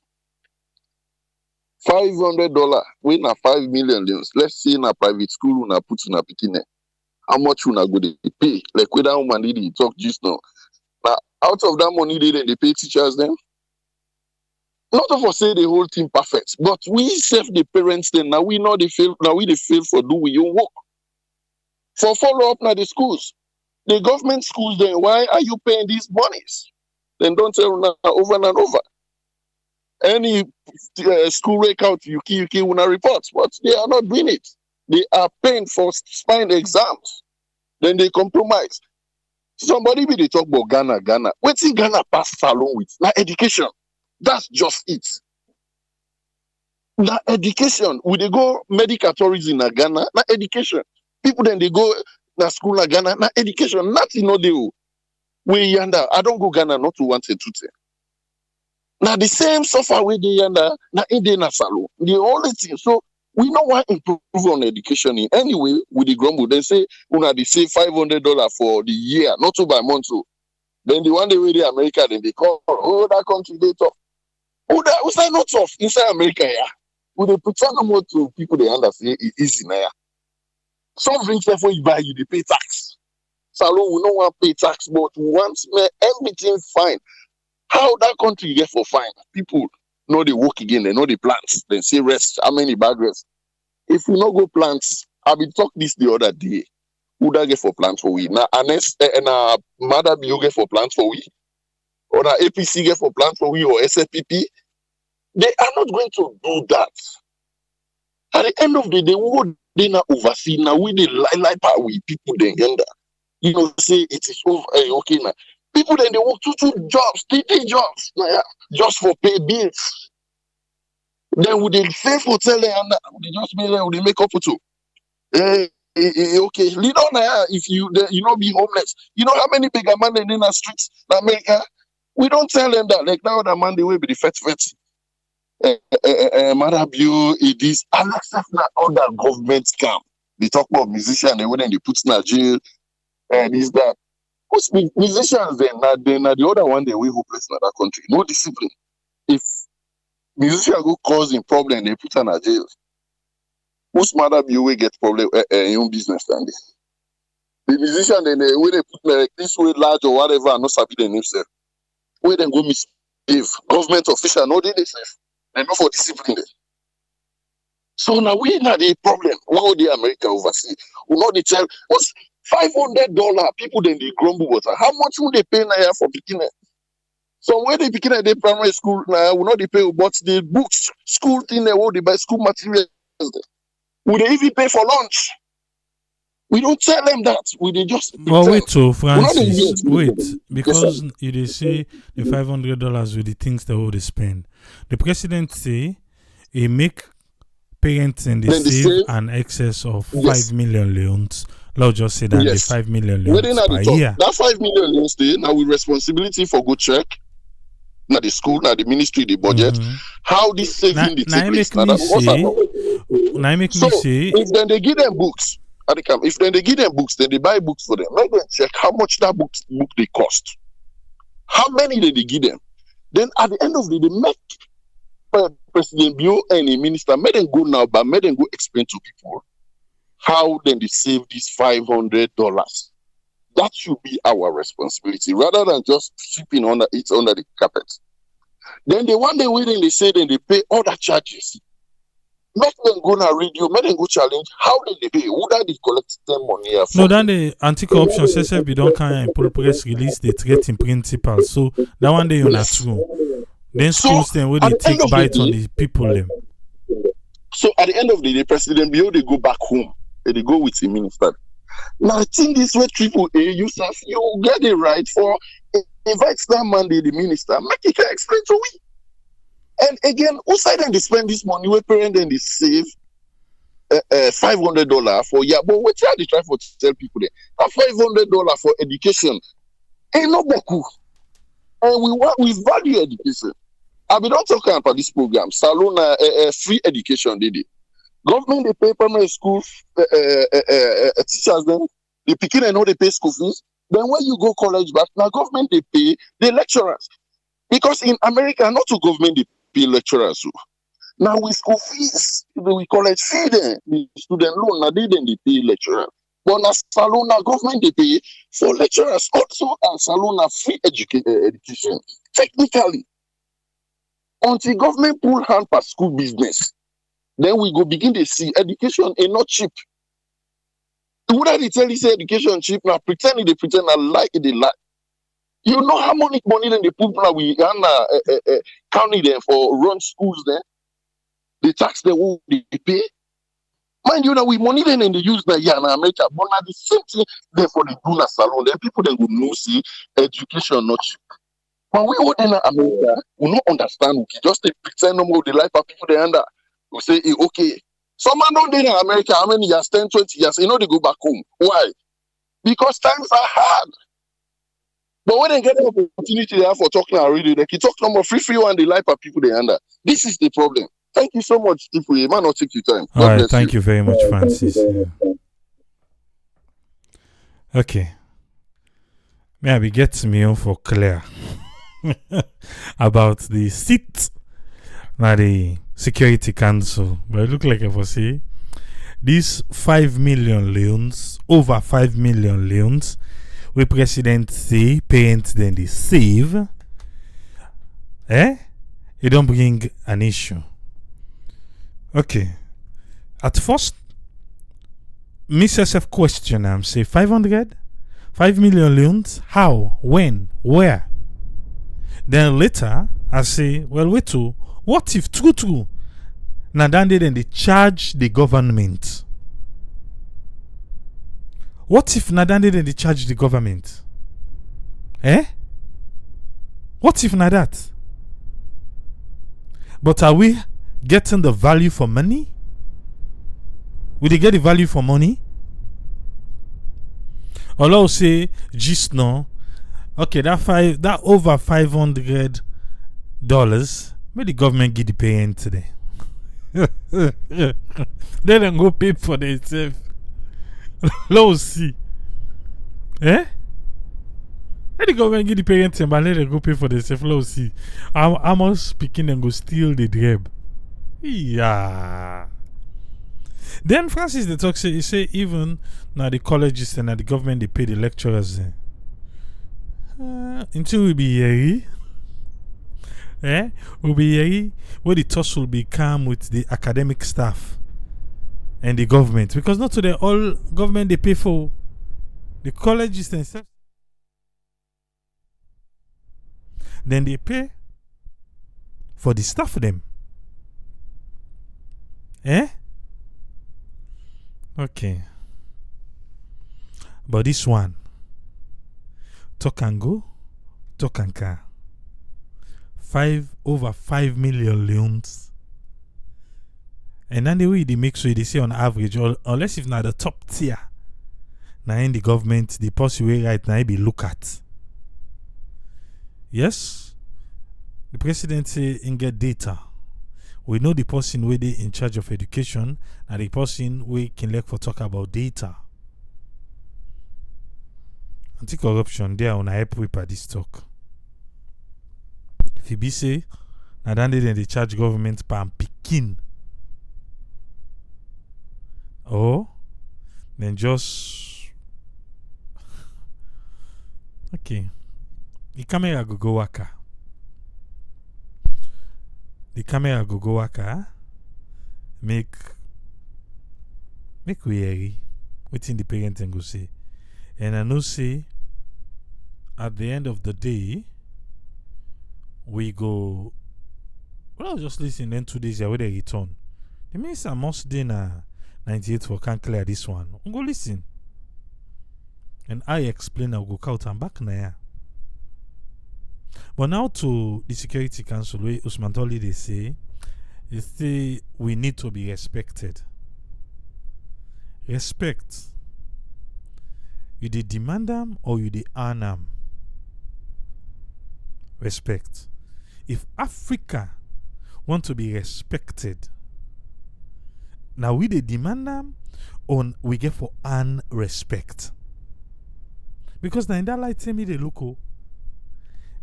$500 we na 5 million. Let's say na private school una put una picking. How much una go they pay? Like whether woman did talk just now. Now out of that money they pay teachers them. Not of us say the whole thing perfect, but we save the parents then. Now we know they fail. Now we they fail for do we own work. For follow up now the schools. The government schools then, why are you paying these monies? Then don't tell them over and over. Any school record you wanna report, but they are not doing it. They are paying for spine exams. Then they compromise. Somebody be they talk about Ghana. What's in Ghana pass along with? Now education. That's just it. Now education. Will they go medical tourism in Ghana? Now education. People then they go na school na Ghana, na education, nothing no deal. We yonder, I don't go Ghana not to want to do. Now the same software we dey yonder, na India na salon. The only thing, so we know why improve on education in any way with the grumble. They say, una they save $500 for the year, not to by month. So then the one day with the America, then they call, oh, that country they tough. Oh, that was not tough inside America, yeah. Would they pretend more to people they understand it easy now? Some things before you buy, you pay tax. Salon, we don't want to pay tax, but we want everything fine. How that country get for fine? People know they work again, they know the plants, they say rest. How many bag rest? If we not go plants, I been talk this the other day. Who that get for plants for we? Now, Mother Bio get for plants for we, or the APC get for plants for we, or SFPP. They are not going to do that. At the end of the day, what they not oversee now we they lie power with people they gender. Say it is over okay now. People then they work two jobs, three jobs, just for pay bills. Then would they pay for tell them and they just would they make up for two? Okay, lead on if you not be homeless. You know how many bigger man in the streets in America? We don't tell them that. Like now the man they will be the fat. Marabio, it is Alexa other government scam. They talk about musicians, they wouldn't they put in jail and is that. Most musicians then the other one they will hopeless in that country. No discipline. If musicians go causing problem, they put in a jail. Most Marabio will get problem in own business than this. The musician then they put like this way large or whatever, no sabi them themselves. Where then go misbehave. Government official no they safe. And not for discipline. So now we not the problem. Why would the America oversee? We not the tell what's $500 people then they grumble water. How much would they pay now for beginner? So when they begin at the primary school now, we not they pay but the books, school thing they will they buy school materials. Would they even pay for lunch? We don't tell them that. We they just well wait so Francis wait because you they say the $500 with the things that they spend. The president say he make parents and they save an excess of 5 million leones. Let's just say that the 5 million leones per year. That 5 million leones stay now with responsibility for go check. Now the school, now the ministry, the budget. How this saving the take place. Now make me say if then they give them books. If then they give them books, then they buy books for them. Let them check how much that book they cost. How many did they give them? Then at the end of the day, they make President Bio and a minister, make them go now, but make them go explain to people how then they save these $500. That should be our responsibility, rather than just sweeping under the carpet. Then the one day waiting, they say then they pay other charges. Make them go na radio, make them go challenge. How did they pay? Who did they collect them money? No, then the anti-corruption says we don't kind of press release the threat in principle. So that one day you're not true. Then schools then where they take bites on the people them. So at the end of the day, President Bio they go back home and they go with the minister. Now I think this way Triple A you get it right for invite that man the minister. Make it explain to me. And again, who side then they spend this money? Where parents then they save $500 for but what they try for to tell people there? $500 for education ain't no boku. And we value education. I be don't talk about this program. Salon free education they did. Government they pay primary school teachers then they picking and know they pay school fees. Then when you go college back, now government they pay the lecturers. Because in America, not to government they pay lecturers. Now with school fees, we college fee then, the student loan, now they pay lecturers. But now Salona government they pay for lecturers also and Salona free education. Technically, until government pull hand per school business, then we go begin to see education is not cheap. Would I tell you say education cheap now? Pretend I like it, they lie. You know how much money then they put now we county there for run schools there? The tax they will they pay. Mind you, now we money then and they use the in America, but now the same thing therefore they do na salon. Then people then will know see education not cheap. But we all in America will not understand. We just pretend no more the life of people they under. We say okay. Some man don't in America how many years, 10, 20 years, they go back home. Why? Because times are hard. But when they get the opportunity they have for talking already, they can talk no more free one the life of people they under. This is the problem. Thank you so much, people. It might not take you time. All right, thank you very much, Francis. Yeah. Okay. Maybe get me on for clear about the seat now the Security Council. But it look like I was say these 5 million leones, over 5 million leones, where president say parents then they save. It don't bring an issue. Okay. At first, Mrs. question I'm say 500? 5 million leones? How? When? Where? Then later, I say, well, wait to what if true? Now then they charge the government. What if Nadande then they charge the government? What if not that? But are we getting the value for money? Will they get the value for money? Or let's say just no. Okay, that over $500, may the government give the paying today. They don't go pay for themselves. Let's see. Eh? Let the government give the parents and let them go pay for themselves. Let's see. I'm all speaking and go steal the drab. Yeah. Then Francis the talk say, he say even now the colleges and the government they pay the lecturers. Until we be here. We'll be here where the tussle will become with the academic staff and the government. Because not today all government they pay for the colleges and stuff. Then they pay for the staff for them. Okay. But this one, talk and go, talk and car. Over 5 million loans. And then the way they make sure they say on average, unless if not the top tier, now in the government, the policy way right now be look at. Yes, the president say in get data. We know the person where they in charge of education and the person we can look for talk about data. Anti-corruption there on a help paper this talk. If you be say, now then they charge government per picking. Oh, then just okay. The camera go waka. The camera go waka. Make we hear within the parent and go say. And I know say at the end of the day we go. Well, I was just listening. Then 2 days where they return. The minister must dinner 98 for can't clear this one. Go listen. And I explain. I'll go out and back now. But now to the Security Council, where Usman Toli they say we need to be respected. Respect. You dey demand them or you dey earn them. Respect. If Africa want to be respected, now we dey demand them or we get for earn respect. Because now in that light tell me the local.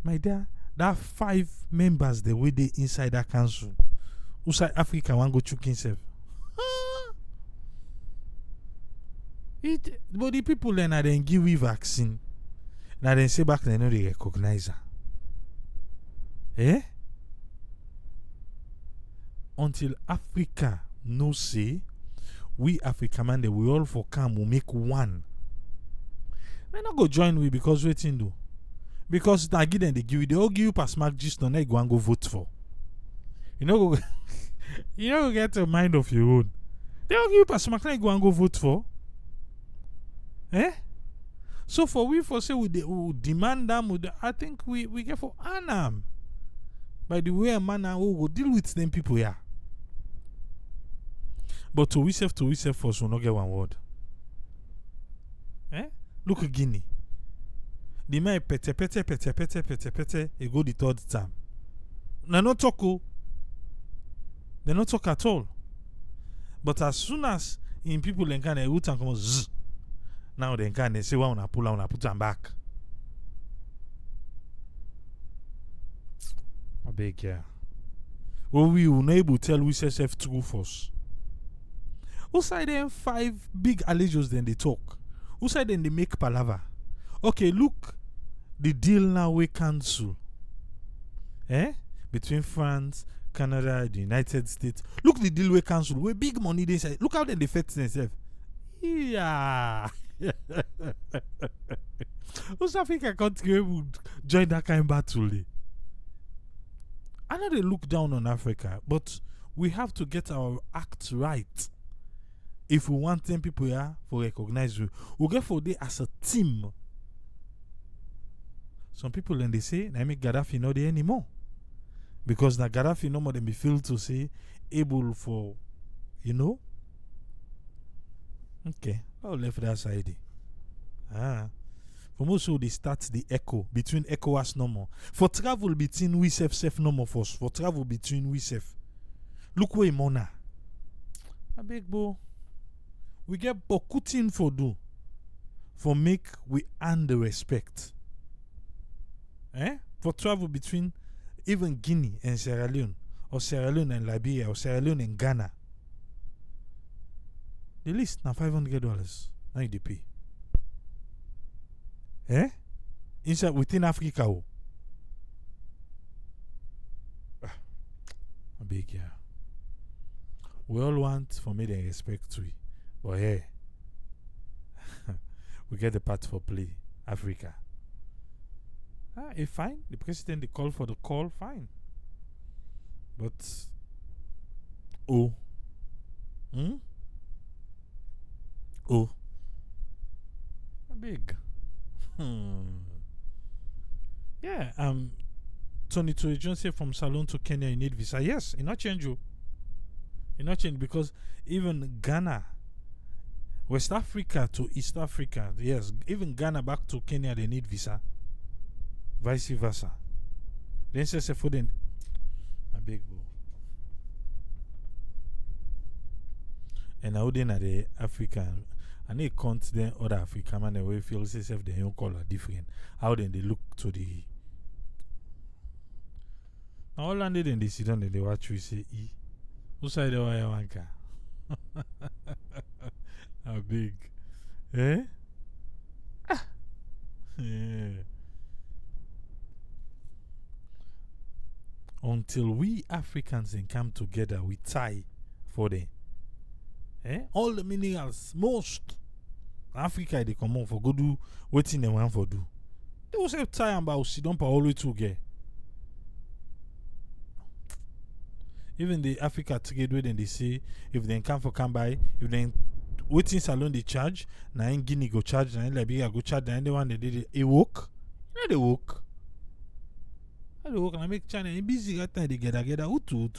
My dear, that 5 members the way they inside that council. Outside Africa want go chook himself. But the people then then give we vaccine. Now then say back they know they recognize her. Until Africa no say we Africa man they we all for come will make one. They not go join we because waiting do. Because now give them they all give you pass mark just on go and go vote for. You know go get a mind of your own. They all give you pass mark go and go vote for. So for we for say we demand them, I think we get for Anam. By the way, a man who will deal with them people here. But to we self first will not get one word. Look at Guinea. The man pete, he go the 3rd time. They not talk. They not talk at all. But as soon as in people then can root and come zzz, now they can say one pull on put them back. I beg ya. Well, we will not able to tell we self true force. Who side them 5 big allegios then they talk? Who side then they make palaver? Okay, look, the deal now we cancel. Between France, Canada, the United States. Look, the deal we cancel. We big money they say. Look how they fed themselves. Yeah. South Africa country would join that kind of battle. I know they look down on Africa, but we have to get our act right. If we want them people here for recognize you, we'll get for day as a team. some people then they say, I make Gaddafi not there anymore. Because now Gaddafi no more than be feel to say able for, you know. Okay, I'll left that side. For most of they start the echo between ECOWAS no more. For travel between we self no more force. For travel between we self. Look where Mona. A big boy. We get beaucoup thing for do. For make we earn the respect. For travel between even Guinea and Sierra Leone, or Sierra Leone and Liberia, or Sierra Leone and Ghana. The list now $500. Now you pay. Inside within Africa. A big yeah. We all want for me to respect to it. But hey, we get the part for play. Africa. It's fine. The president they call for the call, fine. But oh. Big. Yeah, Tony Johnson from Salon to Kenya, you need visa. Yes, it not change you. It not change because even Ghana, West Africa to East Africa, yes, even Ghana back to Kenya, they need visa. Vice versa. Then say for them a big boo. And now then at the African and they count then other African man they feel self their own color different. How then they look to the now all landed then they sit down and they watch we say who side the wire wanka? A big yeah. Until we Africans can come together, we tie for them. All the minerals, most Africa they come on for go do waiting they want for do. They will say tie about sit down always together. Even the Africa trade where then they say if they come for come by, if they waiting salon they charge, na in Guinea go charge, na in Liberia go charge, na in the one they did it work. You know they work. They work and I make China busy right now they get utu.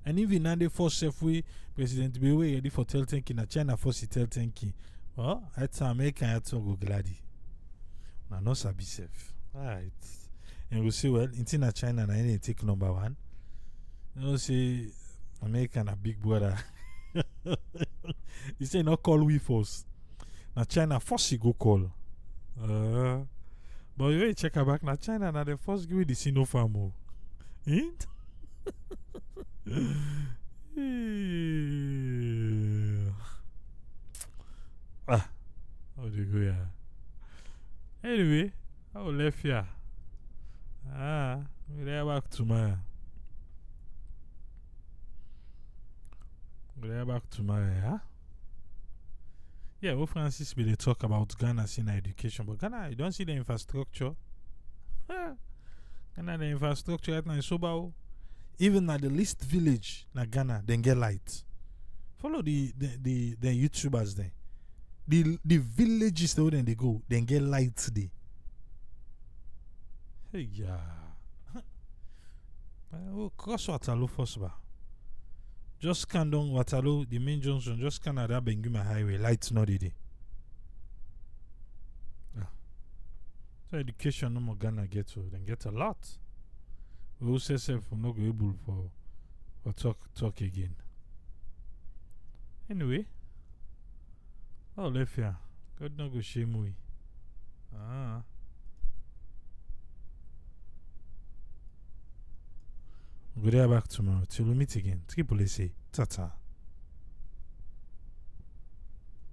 And even now they force self way President be way ready for tell thank you na China force tell thank you. Well, it's American I to go glady. Na no sabi self. Right. And we say well, in China na any take number one. You know say American a big brother. He say not call we force. Na China force go call. But you check her back na China na the first give the Sinopharm. How do you go here? Anyway, I will left here. We'll be back tomorrow. Yeah? Yeah, what Francis will talk about Ghana in education, but Ghana, you don't see the infrastructure. Ghana, the infrastructure right now is so bad. Even at the least village na Ghana, then get light. Follow the YouTubers there. The villages though then they go, then get light today. Hey yeah. Cross Waterloo first ba. Just scan down Waterloo, the main junction, just scan at that Benguma highway, lights not there. So education no more Ghana get to, then get a lot. We will say self will not be able for talk again. Anyway, left here. God no go shame we. We'll be back tomorrow till we meet again. Triple A say, ta-ta.